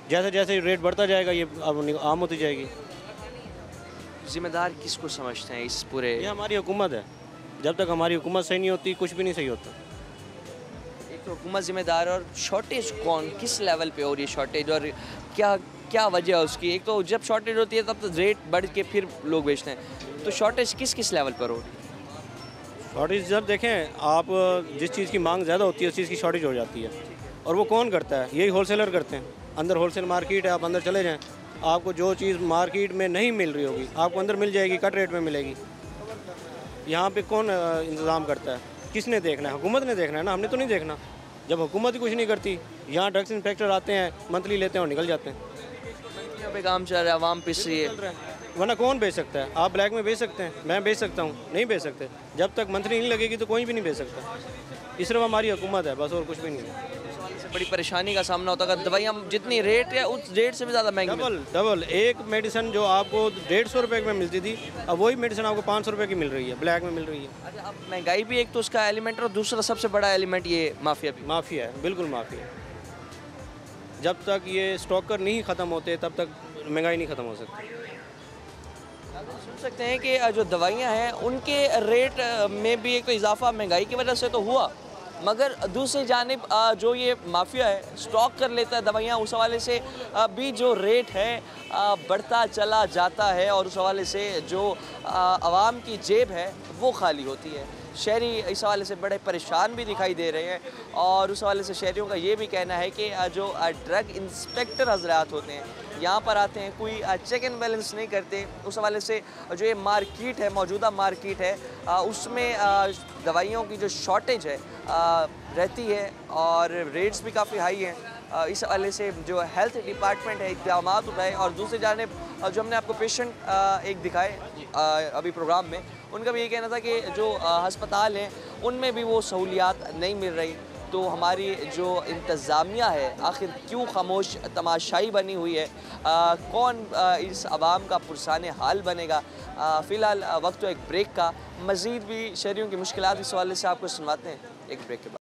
जैसे जैसे रेट बढ़ता जाएगा ये अब आम होती जाएगी। जिम्मेदार किसको समझते हैं इस पूरे? ये हमारी हुकूमत है। जब तक हमारी हुकूमत सही नहीं होती कुछ भी नहीं सही होता। एक तो हुकूमत जिम्मेदार, और शॉर्टेज कौन किस लेवल पे हो रही है शॉर्टेज, और क्या क्या वजह है उसकी? एक तो जब शॉर्टेज होती है तब तो रेट बढ़ के फिर लोग बेचते हैं, तो शॉर्टेज किस किस लेवल पर हो रही है? शॉर्टेज जब देखें आप, जिस चीज़ की मांग ज़्यादा होती है उस चीज़ की शॉर्टेज हो जाती है। और वो कौन करता है? यही होलसेलर करते हैं। अंदर होलसेल मार्केट है, आप अंदर चले जाएँ, आपको जो चीज़ मार्केट में नहीं मिल रही होगी आपको अंदर मिल जाएगी, कट रेट में मिलेगी। यहाँ पे कौन इंतज़ाम करता है? किसने देखना है? हुकूमत ने देखना है ना, हमने तो नहीं देखना। जब हुकूमत ही कुछ नहीं करती, यहाँ ड्रग्स इंस्पेक्टर आते हैं, मंथली लेते हैं और निकल जाते हैं। यहाँ पे काम चल रहा है, आवाम पिस रही है, वरना कौन बेच सकता है? आप ब्लैक में बेच सकते हैं, मैं बेच सकता हूँ, नहीं बेच सकते। जब तक मंथली नहीं लगेगी तो कोई भी नहीं बेच सकता। ये सिर्फ हमारी हुकूमत है, बस और कुछ भी नहीं है। बड़ी परेशानी का सामना होता है। दवाइयाँ जितनी रेट है उस रेट से भी ज़्यादा महंगी, डबल। एक मेडिसिन जो आपको 150 रुपये में मिलती थी, अब वही मेडिसिन आपको 500 रुपये की मिल रही है, ब्लैक में मिल रही है। अच्छा, अब महंगाई भी एक तो उसका एलिमेंट, और दूसरा सबसे बड़ा एलिमेंट ये माफिया भी। माफिया है, बिल्कुल माफिया। जब तक ये स्टॉकर नहीं ख़त्म होते तब तक महंगाई नहीं ख़त्म हो सकती। सुन सकते हैं कि जो दवाइयाँ हैं उनके रेट में भी एक तो इजाफा महंगाई की वजह से तो हुआ, मगर दूसरी जानिब जो ये माफिया है स्टॉक कर लेता है दवाइयाँ, उस हवाले से भी जो रेट है बढ़ता चला जाता है, और उस हवाले से जो आवाम की जेब है वो खाली होती है। शहरी इस हवाले से बड़े परेशान भी दिखाई दे रहे हैं, और उस हवाले से शहरियों का ये भी कहना है कि जो ड्रग इंस्पेक्टर हजरात होते हैं यहाँ पर आते हैं, कोई चेक एंड बैलेंस नहीं करते। उस हवाले से जो ये मार्केट है, मौजूदा मार्केट है, उसमें दवाइयों की जो शॉर्टेज है रहती है, और रेट्स भी काफ़ी हाई हैं। इस हवाले से जो हेल्थ डिपार्टमेंट है इक़दाम उठाए, और दूसरी जानिब जो हमने आपको पेशेंट एक दिखाए अभी प्रोग्राम में, उनका भी ये कहना था कि जो हस्पताल हैं उनमें भी वो सहूलियात नहीं मिल रही। तो हमारी जो इंतज़ामिया है आखिर क्यों खामोश तमाशाई बनी हुई है? कौन इस आवाम का पुरसाने हाल बनेगा? फ़िलहाल वक्त तो एक ब्रेक का, मज़ीद भी शहरियों की मुश्किलात इस हवाले से आपको सुनवाते हैं एक ब्रेक के बाद।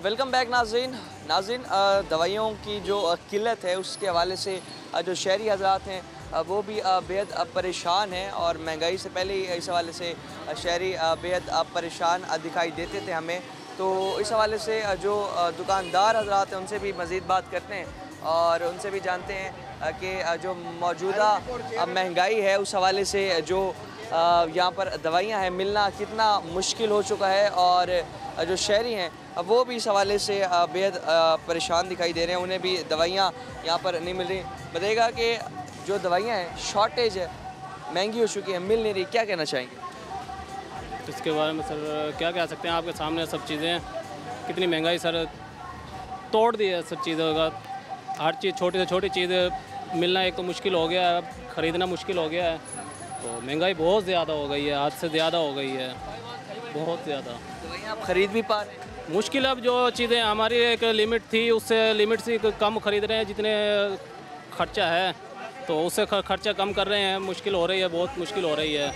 वेलकम बैक नाज़रीन। दवाइयों की जो किल्लत है उसके हवाले से जो शहरी हज़रात हैं वो भी बेहद परेशान हैं, और महंगाई से पहले ही इस हवाले से शहरी बेहद परेशान दिखाई देते थे हमें। तो इस हवाले से जो दुकानदार हज़रात हैं उनसे भी मज़ीद बात करते हैं, और उनसे भी जानते हैं कि जो मौजूदा महंगाई है उस हवाले से जो यहाँ पर दवाइयाँ हैं मिलना कितना मुश्किल हो चुका है, और जो शहरी हैं वो भी इस हवाले से बेहद परेशान दिखाई दे रहे हैं। उन्हें भी दवाइयाँ यहाँ पर नहीं मिल रही। बताइएगा कि जो दवाइयाँ हैं शॉर्टेज है, महंगी हो चुकी है, मिल नहीं रही, क्या कहना चाहेंगे? इसके बारे में सर क्या कह सकते हैं, आपके सामने सब चीज़ें, कितनी महंगाई सर तोड़ दी है सब चीज़ों का। हर चीज़, छोटी से छोटी चीज़ मिलना एक तो मुश्किल हो गया है, ख़रीदना मुश्किल हो गया है। तो महंगाई बहुत ज़्यादा हो गई है, हद से ज़्यादा हो गई है, बहुत ज़्यादा। दवाइयाँ आप ख़रीद भी पा रहे हैं? मुश्किल, अब जो चीज़ें हमारी एक लिमिट थी उससे लिमिट से कम ख़रीद रहे हैं, जितने खर्चा है तो उससे खर्चा कम कर रहे हैं। मुश्किल हो रही है, बहुत मुश्किल हो रही है।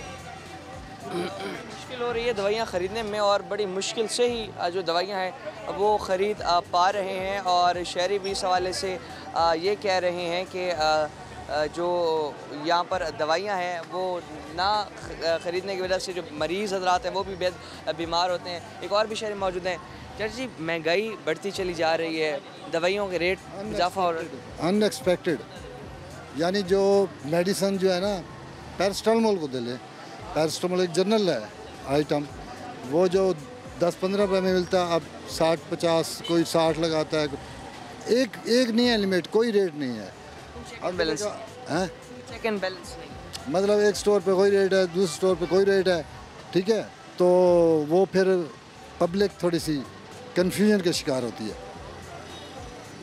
मुश्किल हो रही है दवाइयाँ ख़रीदने में, और बड़ी मुश्किल से ही जो दवाइयाँ हैं वो ख़रीद पा रहे हैं। और शहरी भी इस हवाले से ये कह रहे हैं कि जो यहाँ पर दवाइयाँ हैं वो ना ख़रीदने की वजह से जो मरीज़ हज़रात हैं वो भी बेहद बीमार होते हैं। एक और भी शहरी मौजूद हैं। चाचा जी, महंगाई बढ़ती चली जा रही है, दवाइयों के रेट इजाफा हो रहा है अनएक्सपेक्टेड। यानी जो मेडिसिन जो है ना, पैरास्टामोल को दे ले, पैरास्टामोल एक जनरल है आइटम, वो जो 10-15 रुपये में मिलता है अब 60-50, कोई 60 लगाता है। एक नहीं है लिमिट, कोई रेट नहीं है। बैलेंस हैं, चेक एंड बैलेंस नहीं, मतलब एक स्टोर पे कोई रेट है, दूसरे स्टोर पे कोई रेट है, ठीक है। तो वो फिर पब्लिक थोड़ी सी कन्फ्यूजन के शिकार होती है।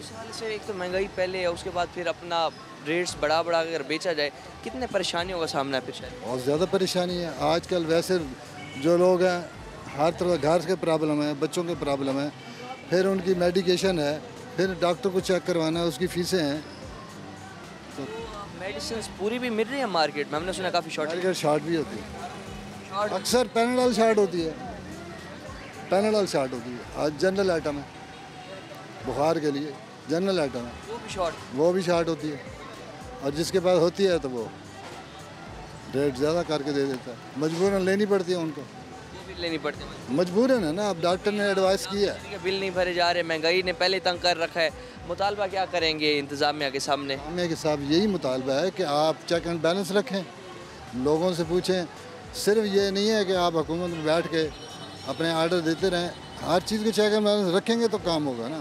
इस हाल से एक तो महंगाई पहले है, उसके बाद फिर अपना रेट्स बढ़ा अगर बेचा जाए, कितने परेशानियों का सामना है फिर शायद? बहुत ज़्यादा परेशानी है आजकल। वैसे जो लोग हैं हर तरह घर के प्रॉब्लम है, बच्चों के प्रॉब्लम है, फिर उनकी मेडिकेशन है, फिर डॉक्टर को चेक करवाना है, उसकी फीसें हैं। तो मेडिसिन पूरी भी मिल रही है मार्केट में? हमने सुना काफ़ी शॉर्ट शॉर्ट भी होती है, अक्सर पैनाडॉल शॉर्ट होती है। पैनाडॉल शार्ट होती है। आज जनरल आइटम है, बुखार के लिए जनरल आइटम है, वो भी शार्ट होती है। और जिसके पास होती है तो वो रेट ज़्यादा करके दे देता है, मजबूरन लेनी पड़ती है उनको, लेनी पड़ती है मजबूरन है ना। अब डॉक्टर ने एडवाइस किया है। बिल नहीं भरे जा रहे, महंगाई ने पहले तंग कर रखा है, मुतालबा क्या करेंगे इंतज़ामिया के सामने? इंतज़ामिया के साथ यही मुतालबा है कि आप चेक एंड बैलेंस रखें, लोगों से पूछें। सिर्फ ये नहीं है कि आप हुकूमत में बैठ के अपने आर्डर देते रहें, हर चीज़ को चेक एंड बैलेंस रखेंगे तो काम होगा ना।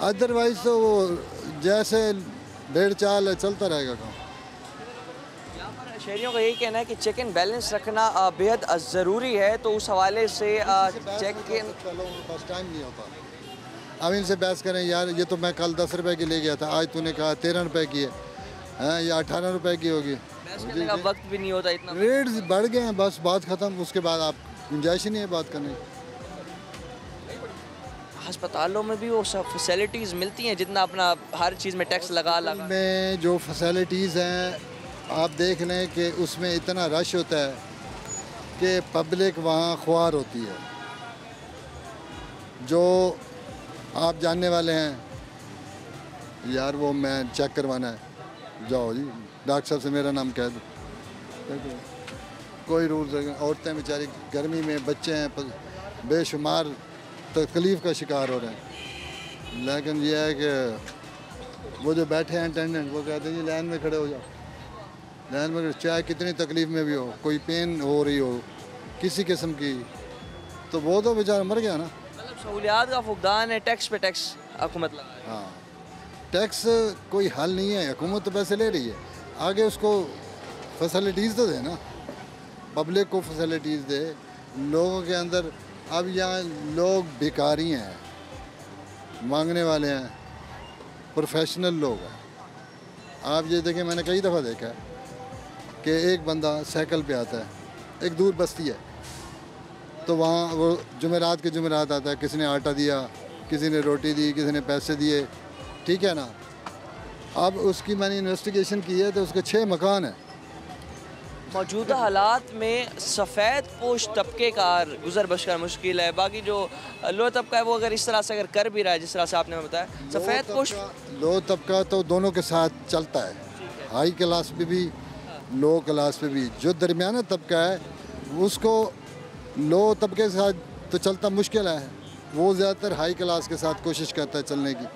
अदरवाइज तो वो जैसे भेड़ चाल है चलता रहेगा काम। शहरियों का यही कहना है कि चेक एंड बैलेंस रखना बेहद ज़रूरी है, तो उस हवाले से चेक इन पास टाइम नहीं होता। अब इनसे बहस करें यार, ये तो मैं कल 10 रुपए की ले गया था, आज तूने कहा 13 रुपए की है या 18 रुपए की होगी। बहस करने का वक्त भी नहीं होता इतना, रेट बढ़ गए हैं, बस बात ख़त्म। उसके बाद आप गुंजाइश ही नहीं है बात करने। अस्पतालों में भी वो सब फैसिलिटीज़ मिलती हैं जितना अपना हर चीज़ में टैक्स लगा में जो फैसिलिटीज़ हैं आप देख लें कि उसमें इतना रश होता है कि पब्लिक वहाँ ख्वार होती है। जो आप जानने वाले हैं यार, वो मैं चेक करवाना है, जाओ जी डॉक्टर साहब से मेरा नाम कह दो, कोई रूल्स। औरतें बेचारी गर्मी में, बच्चे हैं, बेशुमार तकलीफ़ का शिकार हो रहे हैं। लेकिन यह है कि वो जो बैठे हैं अटेंडेंट, वो कहते हैं जी लाइन में खड़े हो जाओ, लाइन में चाहे कितनी तकलीफ़ में भी हो, कोई पेन हो रही हो किसी किस्म की, तो वो तो बेचारा मर गया ना। मतलब सहूलियात का फुकदान है, टैक्स पे टैक्स हुकूमत लगा रही है। हाँ, टैक्स कोई हल नहीं है, हुकूमत तो पैसे ले रही है, आगे उसको फैसिलिटीज़ तो दे ना, पब्लिक को फैसिलिटीज़ दे। लोगों के अंदर अब यहाँ लोग भिखारी हैं, मांगने वाले हैं, प्रोफेशनल लोग हैं। आप ये देखें, मैंने कई दफ़ा देखा है कि एक बंदा साइकिल पे आता है, एक दूर बस्ती है, तो वहाँ वो जुमेरात के जुमेरात आता है, किसी ने आटा दिया, किसी ने रोटी दी, किसी ने पैसे दिए, ठीक है ना। अब उसकी मैंने इन्वेस्टिगेशन की है तो उसके 6 मकान हैं। मौजूदा हालात में सफ़ेद पोश तबके का गुजर बसर मुश्किल है, बाकी जो लो तबका है वो अगर इस तरह से अगर कर भी रहा है जिस तरह से आपने बताया, सफ़ेद पोश लो तबका तो दोनों के साथ चलता है, हाई क्लास पे भी लो क्लास पे भी। जो दरमियाना तबका है उसको लो तबके के साथ तो चलता मुश्किल है, वो ज़्यादातर हाई क्लास के साथ कोशिश करता है चलने की,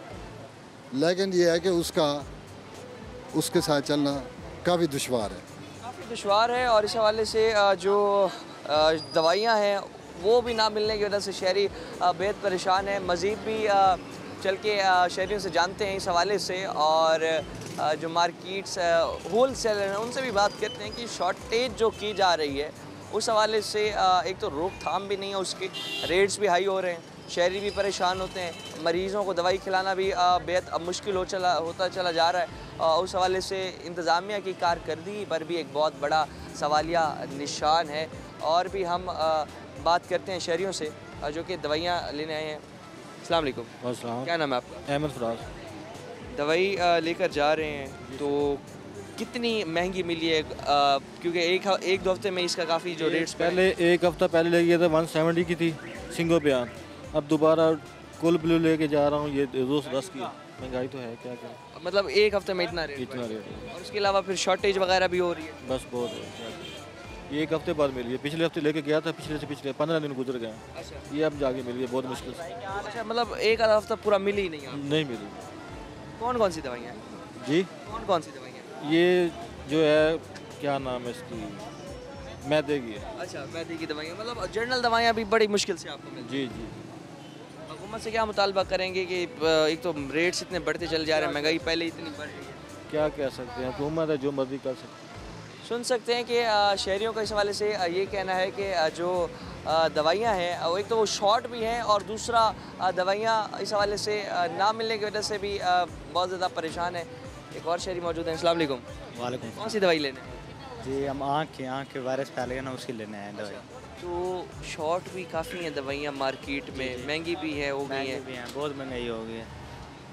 लेकिन ये है कि उसके साथ चलना काफ़ी दुश्वार है, दुश्वार है। और इस हवाले से जो दवाइयाँ हैं वो भी ना मिलने की वजह से शहरी बेहद परेशान है। मज़ीद भी चल के शहरियों से जानते हैं इस हवाले से, और जो मार्केट्स होल सेलर हैं उनसे भी बात करते हैं कि शॉर्टेज जो की जा रही है उस हवाले से एक तो रोकथाम भी नहीं है, उसके रेट्स भी हाई हो रहे हैं, शहरी भी परेशान होते हैं, मरीज़ों को दवाई खिलाना भी बेहद मुश्किल होता चला जा रहा है। उस हवाले से इंतज़ामिया की कारकर्दगी पर भी एक बहुत बड़ा सवालिया निशान है। और भी हम बात करते हैं शहरियों से जो कि दवाइयाँ लेने आए हैं। अस्सलाम वालेकुम, क्या नाम है आपका? अहमद फराज। दवाई लेकर जा रहे हैं तो कितनी महंगी मिली है? क्योंकि एक दो हफ्ते में इसका काफ़ी जो रेट्स पहले एक हफ़्ता पहले ले गया था 170 की थी सिंगो बयान, अब दोबारा कुल ब्लू लेके जा रहा हूँ ये 210 की। महंगाई तो है, क्या क्या मतलब एक हफ्ते में इतना रेट और उसके अलावा फिर शॉर्टेज वगैरह भी हो रही है। बस बहुत है, ये एक हफ्ते बाद मिली है, पिछले हफ्ते लेके गया था, पिछले से पिछले 15 दिन गुजर गए। अच्छा। ये अब जाके मिली है बहुत मुश्किल से। अच्छा, मतलब एक आधा हफ्ता पूरा मिली ही नहीं मिली। कौन कौन सी दवाइयाँ जी? कौन कौन सी दवाइयाँ? ये जो है क्या नाम है इसकी, मैदे की है। अच्छा, मैदे की दवाइयाँ, मतलब जनरल दवाइयाँ भी बड़ी मुश्किल से आपको मिलती जी जी। हुकूमत से क्या मुतालबा करेंगे कि एक तो रेट्स इतने बढ़ते चल जा रहे हैं, महंगाई पहले इतनी बढ़ रही है, क्या कह सकते हैं, हुकूमत है जो मर्जी कर सकते हैं। सुन सकते हैं कि शहरियों का इस हवाले से ये कहना है कि जो दवाइयाँ हैं एक तो वो शॉर्ट भी हैं और दूसरा दवाइयाँ इस हवाले से ना मिलने की वजह से भी बहुत ज़्यादा परेशान है। एक और शहरी मौजूद हैं। अस्सलाम वालेकुम। वालेकुम। कौन सी दवाई लेने? जी हम आँख के वायरस फैल गया ना, उसकी लेने आए दवाई। तो शॉर्ट भी काफ़ी हैं दवाइयाँ मार्केट में, महंगी भी है, हो गई हैं, बहुत महंगाई हो गई है।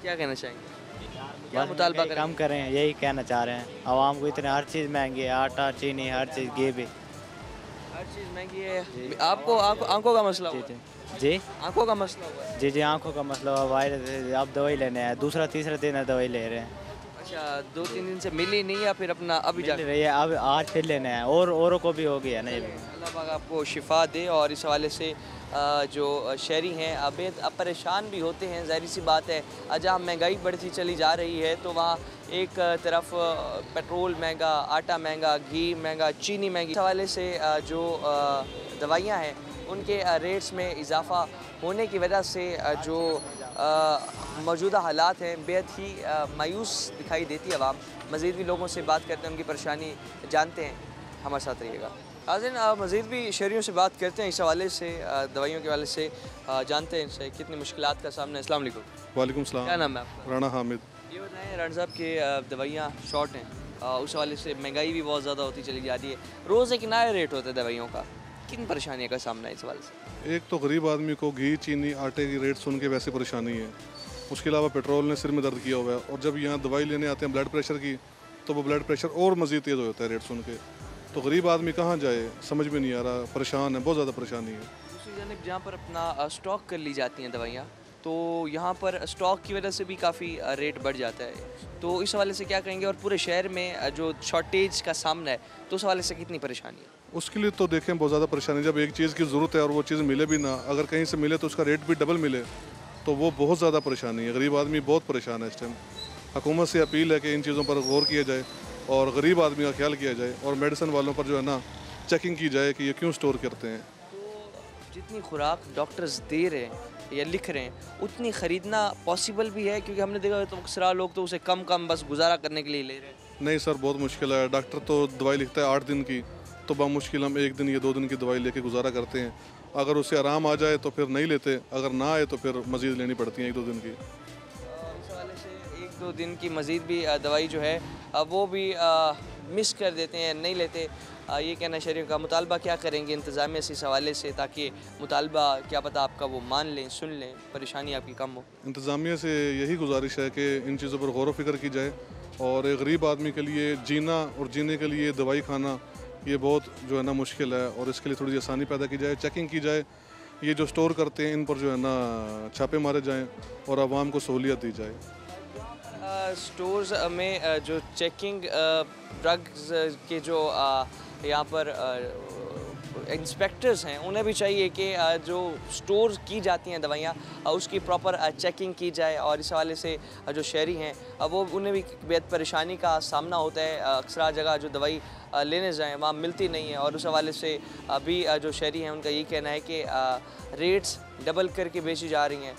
क्या कहना चाहेंगे, क्या मुतालबा कम करें, यही कहना चाह रहे हैं। आवाम को इतने हर चीज़ महंगी है, आटा चीनी हर चीज़ घी भी। हर चीज़ महंगी है। आपको आंखों का मसला हुआ है? जी आंखों का मसला हुआ है? जी आंखों का मसला हुआ, वायरस, आप दवाई लेने आए, दूसरा तीसरा दिन है दवाई ले रहे हैं। अच्छा, 2-3 दिन से मिली नहीं या फिर अपना अभी जा रही है? अब आज फिर लेने आए, और औरों को भी हो गया ना। अल्लाह पाक आपको शिफा दे। और इस हवाले से जो शहरी हैं अब परेशान भी होते हैं, ज़ाहिर सी बात है। जहाँ महंगाई बढ़ती चली जा रही है तो वहाँ एक तरफ पेट्रोल महंगा, आटा महंगा, घी महंगा, चीनी महंगी। इस हवाले से जो दवाइयाँ हैं उनके रेट्स में इजाफ़ा होने की वजह से जो मौजूदा हालात हैं बेहद ही मायूस दिखाई देती है आवाम। मज़ीद भी लोगों से बात करते हैं, उनकी परेशानी जानते हैं, हमारे साथ रहिएगा। नाज़रीन, मज़ीद भी शहरियों से बात करते हैं इस हवाले से, दवाइयों के हवाले से जानते हैं इनसे कितनी मुश्किलात का सामना है। अस्सलाम वालेकुम। वालेकुम सलाम। क्या नाम है आपका? राणा हामिद। ये बताएं राणा साहब के दवाइयाँ शॉर्ट हैं, उस हवाले से महंगाई भी बहुत ज़्यादा होती चली जा रही है, रोज़ एक नया रेट होता है दवाइयों का, किन परेशानियों का सामना है इस हवाले से? एक तो गरीब आदमी को घी, चीनी, आटे की रेट सुन के वैसे परेशानी है, उसके अलावा पेट्रोल ने सिर में दर्द किया हुआ है, और जब यहाँ दवाई लेने आते हैं ब्लड प्रेशर की तो वो ब्लड प्रेशर और मज़ीद तेज़ हो जाता है रेट सुन के। तो गरीब आदमी कहाँ जाए, समझ में नहीं आ रहा, परेशान है, बहुत ज़्यादा परेशानी है। दूसरी जानब जहाँ पर अपना स्टॉक कर ली जाती हैं दवाइयाँ, तो यहाँ पर स्टॉक की वजह से भी काफ़ी रेट बढ़ जाता है, तो इस हवाले से क्या कहेंगे? और पूरे शहर में जो शॉर्टेज का सामना है तो उस हवाले से कितनी परेशानी है? उसके लिए तो देखें बहुत ज़्यादा परेशानी, जब एक चीज़ की ज़रूरत है और वो चीज़ मिले भी ना, अगर कहीं से मिले तो उसका रेट भी डबल मिले, तो वो बहुत ज़्यादा परेशानी है। गरीब आदमी बहुत परेशान है इस टाइम। हुकूमत से अपील है कि इन चीज़ों पर गौर किया जाए और गरीब आदमी का ख्याल किया जाए, और मेडिसिन वालों पर जो है ना चेकिंग की जाए कि ये क्यों स्टोर करते हैं। तो जितनी खुराक डॉक्टर्स दे रहे हैं या लिख रहे हैं उतनी ख़रीदना पॉसिबल भी है? क्योंकि हमने देखा तो अक्सर लोग तो उसे कम बस गुजारा करने के लिए ले रहे हैं। नहीं सर, बहुत मुश्किल है। डॉक्टर तो दवाई लिखता है 8 दिन की, तो बामुश्किल हम 1 दिन या 2 दिन की दवाई लेके गुजारा करते हैं। अगर उससे आराम आ जाए तो फिर नहीं लेते, अगर ना आए तो फिर मज़ीद लेनी पड़ती है 1-2 दिन की। इस हवाले से 1-2 दिन की मज़ीद भी दवाई जो है वो भी मिस कर देते हैं, नहीं लेते। ये कहना शहरियों का। मुतालबा क्या करेंगे इंतज़ामिया से इस हवाले से, ताकि मुतालबा क्या पता आपका वो मान लें, सुन लें, परेशानी आपकी कम हो? इंतज़ामिया से यही गुजारिश है कि इन चीज़ों पर गौर व फिक्र की जाए, और एक गरीब आदमी के लिए जीना और जीने के लिए दवाई खाना ये बहुत जो है ना मुश्किल है, और इसके लिए थोड़ी आसानी पैदा की जाए, चेकिंग की जाए। ये जो स्टोर करते हैं इन पर जो है ना छापे मारे जाएं और आवाम को सहूलियत दी जाए। स्टोर्स में जो चेकिंग ड्रग्स के जो यहाँ पर इंस्पेक्टर्स हैं उन्हें भी चाहिए कि जो स्टोर की जाती हैं दवाइयाँ उसकी प्रॉपर चेकिंग की जाए, और इस हवाले से जो शहरी हैं वो उन्हें भी बेहद परेशानी का सामना होता है। अक्सर जगह जो दवाई लेने जाएं वहाँ मिलती नहीं है, और उस हवाले से अभी जो शहरी हैं उनका यही कहना है कि रेट्स डबल करके बेची जा रही हैं।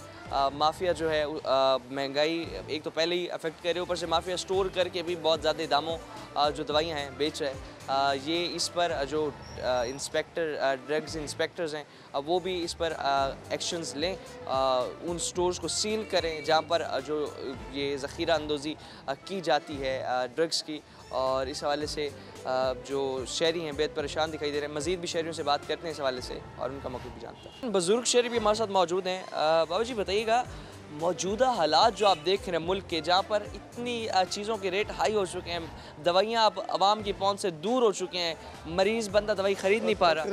माफिया जो है महंगाई एक तो पहले ही अफेक्ट कर रही है, ऊपर से माफिया स्टोर करके भी बहुत ज़्यादा दामों जो दवाइयाँ हैं बेच रहे हैं। ये इस पर जो ड्रग्स इंस्पेक्टर्स हैं वो भी इस पर एक्शंस लें, उन स्टोर्स को सील करें जहाँ पर जो ये ज़ख़ीरा अंदोज़ी की जाती है ड्रग्स की। और इस हवाले से जो शहरी हैं बेहद परेशान दिखाई दे रहे हैं। मज़ीद भी शहरियों से बात करते हैं इस हवाले से और उनका मौक़िफ़ भी जानते हैं। बुज़ुर्ग शहरी भी हमारे साथ मौजूद हैं। बाबा जी बताइएगा, मौजूदा हालात जो आप देख रहे हैं मुल्क के, जहाँ पर इतनी चीज़ों के रेट हाई हो चुके हैं, दवाइयाँ अब आवाम की पहुँच से दूर हो चुके हैं, मरीज़ बंदा दवाई ख़रीद नहीं पा रहा।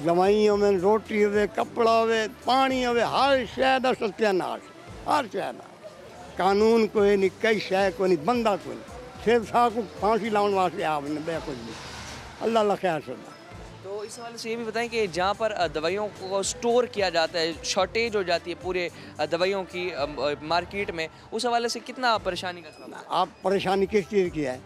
दवाइयों में रोटी हो, कपड़ा हो, पानी हो, हर शय का सत्यानाश, हर शय का कानून कोई नहीं, कई शय को नहीं, बंदा कोई नहीं, सिर्फ साहब को फांसी लाने वास्ते आपने बे कुछ नहीं। अल्लाह ला खैर सुना। तो इस हवाले से ये भी बताएं कि जहाँ पर दवाइयों को स्टोर किया जाता है, शॉर्टेज हो जाती है पूरे दवाइयों की मार्केट में, उस हवाले से कितना परेशानी का सामना? आप परेशानी किस चीज़ की है?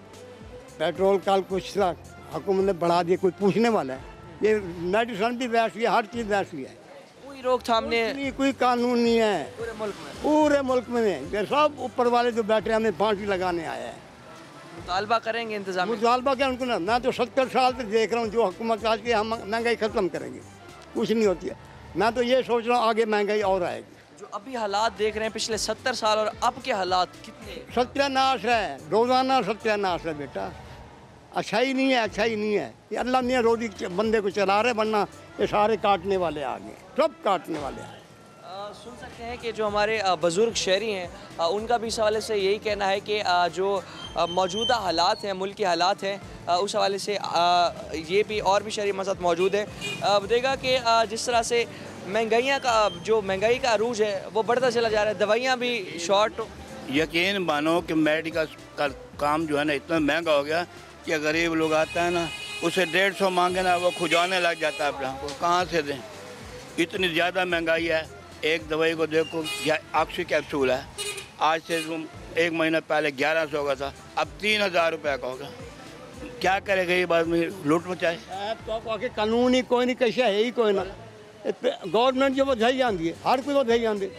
पेट्रोल कल कुछ हुकूमत ने बढ़ा दिया, कोई पूछने वाला है? ये मेडिसिन भी वैसी है, हर चीज़ वैसी है, कोई रोकथाम नहीं, कोई कानून नहीं है पूरे मुल्क में। सब ऊपर वाले जो बैठे हमें फांसी लगाने आए हैं। मुतालबा करेंगे इंतजाम? मुतालबा क्या उनको ना, मैं तो 70 साल से देख रहा हूँ जो हुकूमत आज की हम महंगाई ख़त्म करेंगे, कुछ नहीं होती है। मैं तो ये सोच रहा हूँ आगे महंगाई और आएगी। जो अभी हालात देख रहे हैं पिछले 70 साल और अब के हालात कितने सत्यानाश है, रोज़ाना सत्यानाश है बेटा, अच्छा ही नहीं है, अच्छा ही नहीं है। ये अल्लाह मियाँ रोज़ी बंदे को चला रहे, वरना ये सारे काटने वाले आ गए, सब काटने वाले आए। सुन सकते हैं कि जो हमारे बुज़ुर्ग शहरी हैं उनका भी इस हवाले से यही कहना है कि जो मौजूदा हालात हैं, मुल्क के हालात हैं, उस हवाले से ये भी और भी शहरी हमारे साथ मौजूद है। देगा कि जिस तरह से महंगाई का अरूज है वो बढ़ता चला जा रहा है, दवाइयाँ भी शॉर्ट। यकीन मानो कि मेडिकल का काम जो है ना इतना महंगा हो गया कि गरीब लोग आता है ना उसे 150 मांगे ना वो खुजाने लग जाता है अपना को, कहाँ से दें। इतनी ज़्यादा महंगाई है। एक दवाई को देखो ऑक्सी कैप्सूल है, आज से 1 महीना पहले 1100 का था, अब 3000 रुपये का होगा। क्या करेगा ये बात में लूट मचाए। तो कानून ही कोई नहीं, कैसे है ही कोई ना। गवर्नमेंट जो बधाई जाती है, हर कोई बधाई जाती है।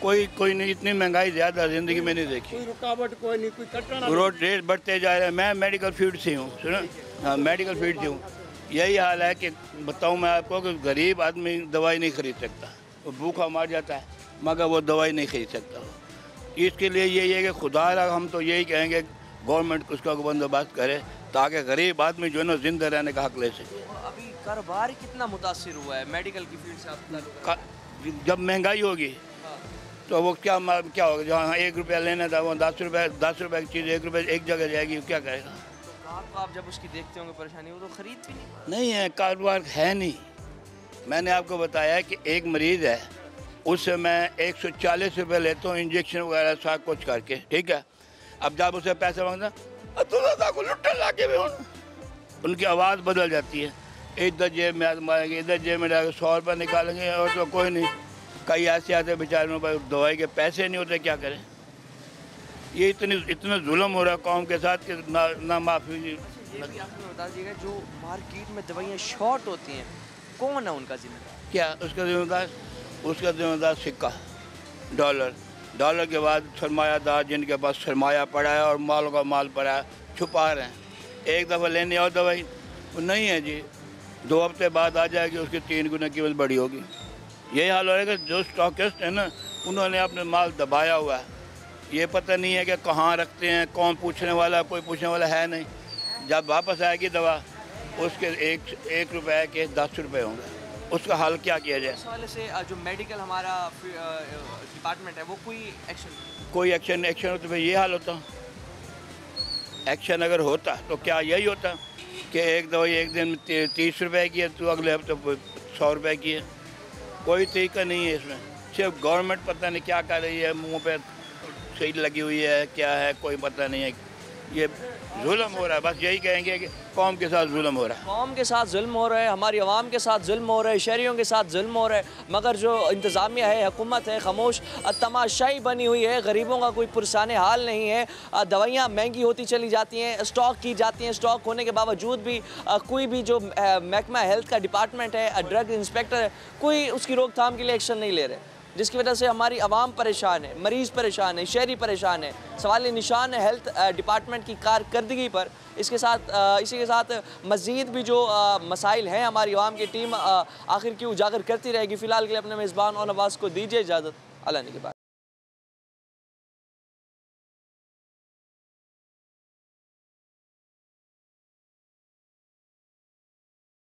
कोई नहीं, इतनी महंगाई ज़्यादा ज़िंदगी में नहीं देखी। कोई रुकावट कोई नहीं, कोई कटना। रोड रेट बढ़ते जा रहे हैं। मैं मेडिकल फील्ड से हूँ, सुनो। हाँ, मेडिकल फील्ड से हूँ। यही हाल है कि बताऊँ मैं आपको कि गरीब आदमी दवाई नहीं खरीद सकता, वो भूखा मार जाता है मगर वो दवाई नहीं खरीद सकता। इसके लिए यही है कि खुदा हम तो यही कहेंगे गवर्नमेंट उसका बंदोबस्त करे ताकि गरीब आदमी जो है ना जिंदा रहने का हक ले सके। अभी कारोबार कितना मुतासिर हुआ है मेडिकल की फील्ड से? जब महंगाई होगी तो वो क्या होगा। जहाँ 1 रुपया लेना था वो 10 रुपये की चीज़ 1 रुपये एक जगह जाएगी, क्या करेगा। तो आप जब उसकी देखते होंगे परेशानी, वो तो खरीद भी नहीं है, कारोबार है नहीं। मैंने आपको बताया कि एक मरीज़ है, उससे मैं 140 रुपये लेता हूँ इंजेक्शन वगैरह सब कुछ करके, ठीक है। अब जब उसे पैसे मांगता तो लुट्टा ला के भी उनकी आवाज़ बदल जाती है। इधर जेब में मारेंगे, इधर जेब में डालेंगे, 100 रुपये निकालेंगे और तो कोई नहीं। कई ऐसे आते बेचारों पर दवाई के पैसे नहीं होते, क्या करें। ये इतना जुल्म हो रहा है कौम के साथ कि ना माफ़ी। बता दीजिएगा जो मार्केट में दवाइयाँ शॉर्ट होती हैं, कौन है उनका जिम्मेदार? क्या उसका जिम्मेदार सिक्का, डॉलर के बाद सरमायादार जिनके पास सरमाया पड़ा है और मालों का माल पड़ा है, छुपा रहे हैं। एक दफ़ा लेने और दवाई वो नहीं है जी, 2 हफ्ते बाद आ जाएगी, उसकी 3 गुना कीमत बड़ी होगी। यही हाल होगा। जो स्टॉकिस्ट है ना उन्होंने अपने माल दबाया हुआ है, ये पता नहीं है कि कहाँ रखते हैं, कौन पूछने वाला, कोई पूछने वाला है नहीं। जब वापस आएगी दवा उसके 1 रुपये के 10 रुपये होंगे, उसका हल क्या किया जाए। इस वाले से जो मेडिकल हमारा डिपार्टमेंट है वो कोई एक्शन हो तो फिर ये हाल होता। एक्शन अगर होता तो क्या यही होता कि एक दवाई एक दिन में 30 रुपये की है तो अगले हफ्ते 100 रुपये की है। कोई तरीका नहीं है इसमें, सिर्फ गवर्नमेंट पता नहीं क्या कर रही है, मुंह पे सही लगी हुई है, क्या है कोई पता नहीं है। ये जुल्म हो रहा है, बस यही कहेंगे कि कौम के साथ जुल्म हो रहा है। कौम के साथ जुल्म हो रहा है, हमारी आवाम के साथ जुल्म हो रहा है, शहरियों के साथ जुल्म हो रहा है, मगर जो इंतज़ामिया है, हुकूमत है, खामोश तमाशाई बनी हुई है। गरीबों का कोई पुरसाने हाल नहीं है। दवाइयाँ महंगी होती चली जाती हैं, स्टॉक की जाती हैं, स्टॉक होने के बावजूद भी कोई भी जो महकमा हेल्थ का डिपार्टमेंट है, ड्रग इंस्पेक्टर है, कोई उसकी रोकथाम के लिए एक्शन नहीं ले रहे, जिसकी वजह से हमारी आवाम परेशान है, मरीज़ परेशान है, शहरी परेशान है। सवाल निशान है हेल्थ डिपार्टमेंट की कारकर्दगी पर। इसी के साथ मज़ीद भी जो मसाइल हैं हमारी आवाम की टीम आखिर क्यों उजागर करती रहेगी। फ़िलहाल के लिए अपने मेज़बान और नवाज़ को दीजिए इजाज़त। अल्लाह ने के बाद।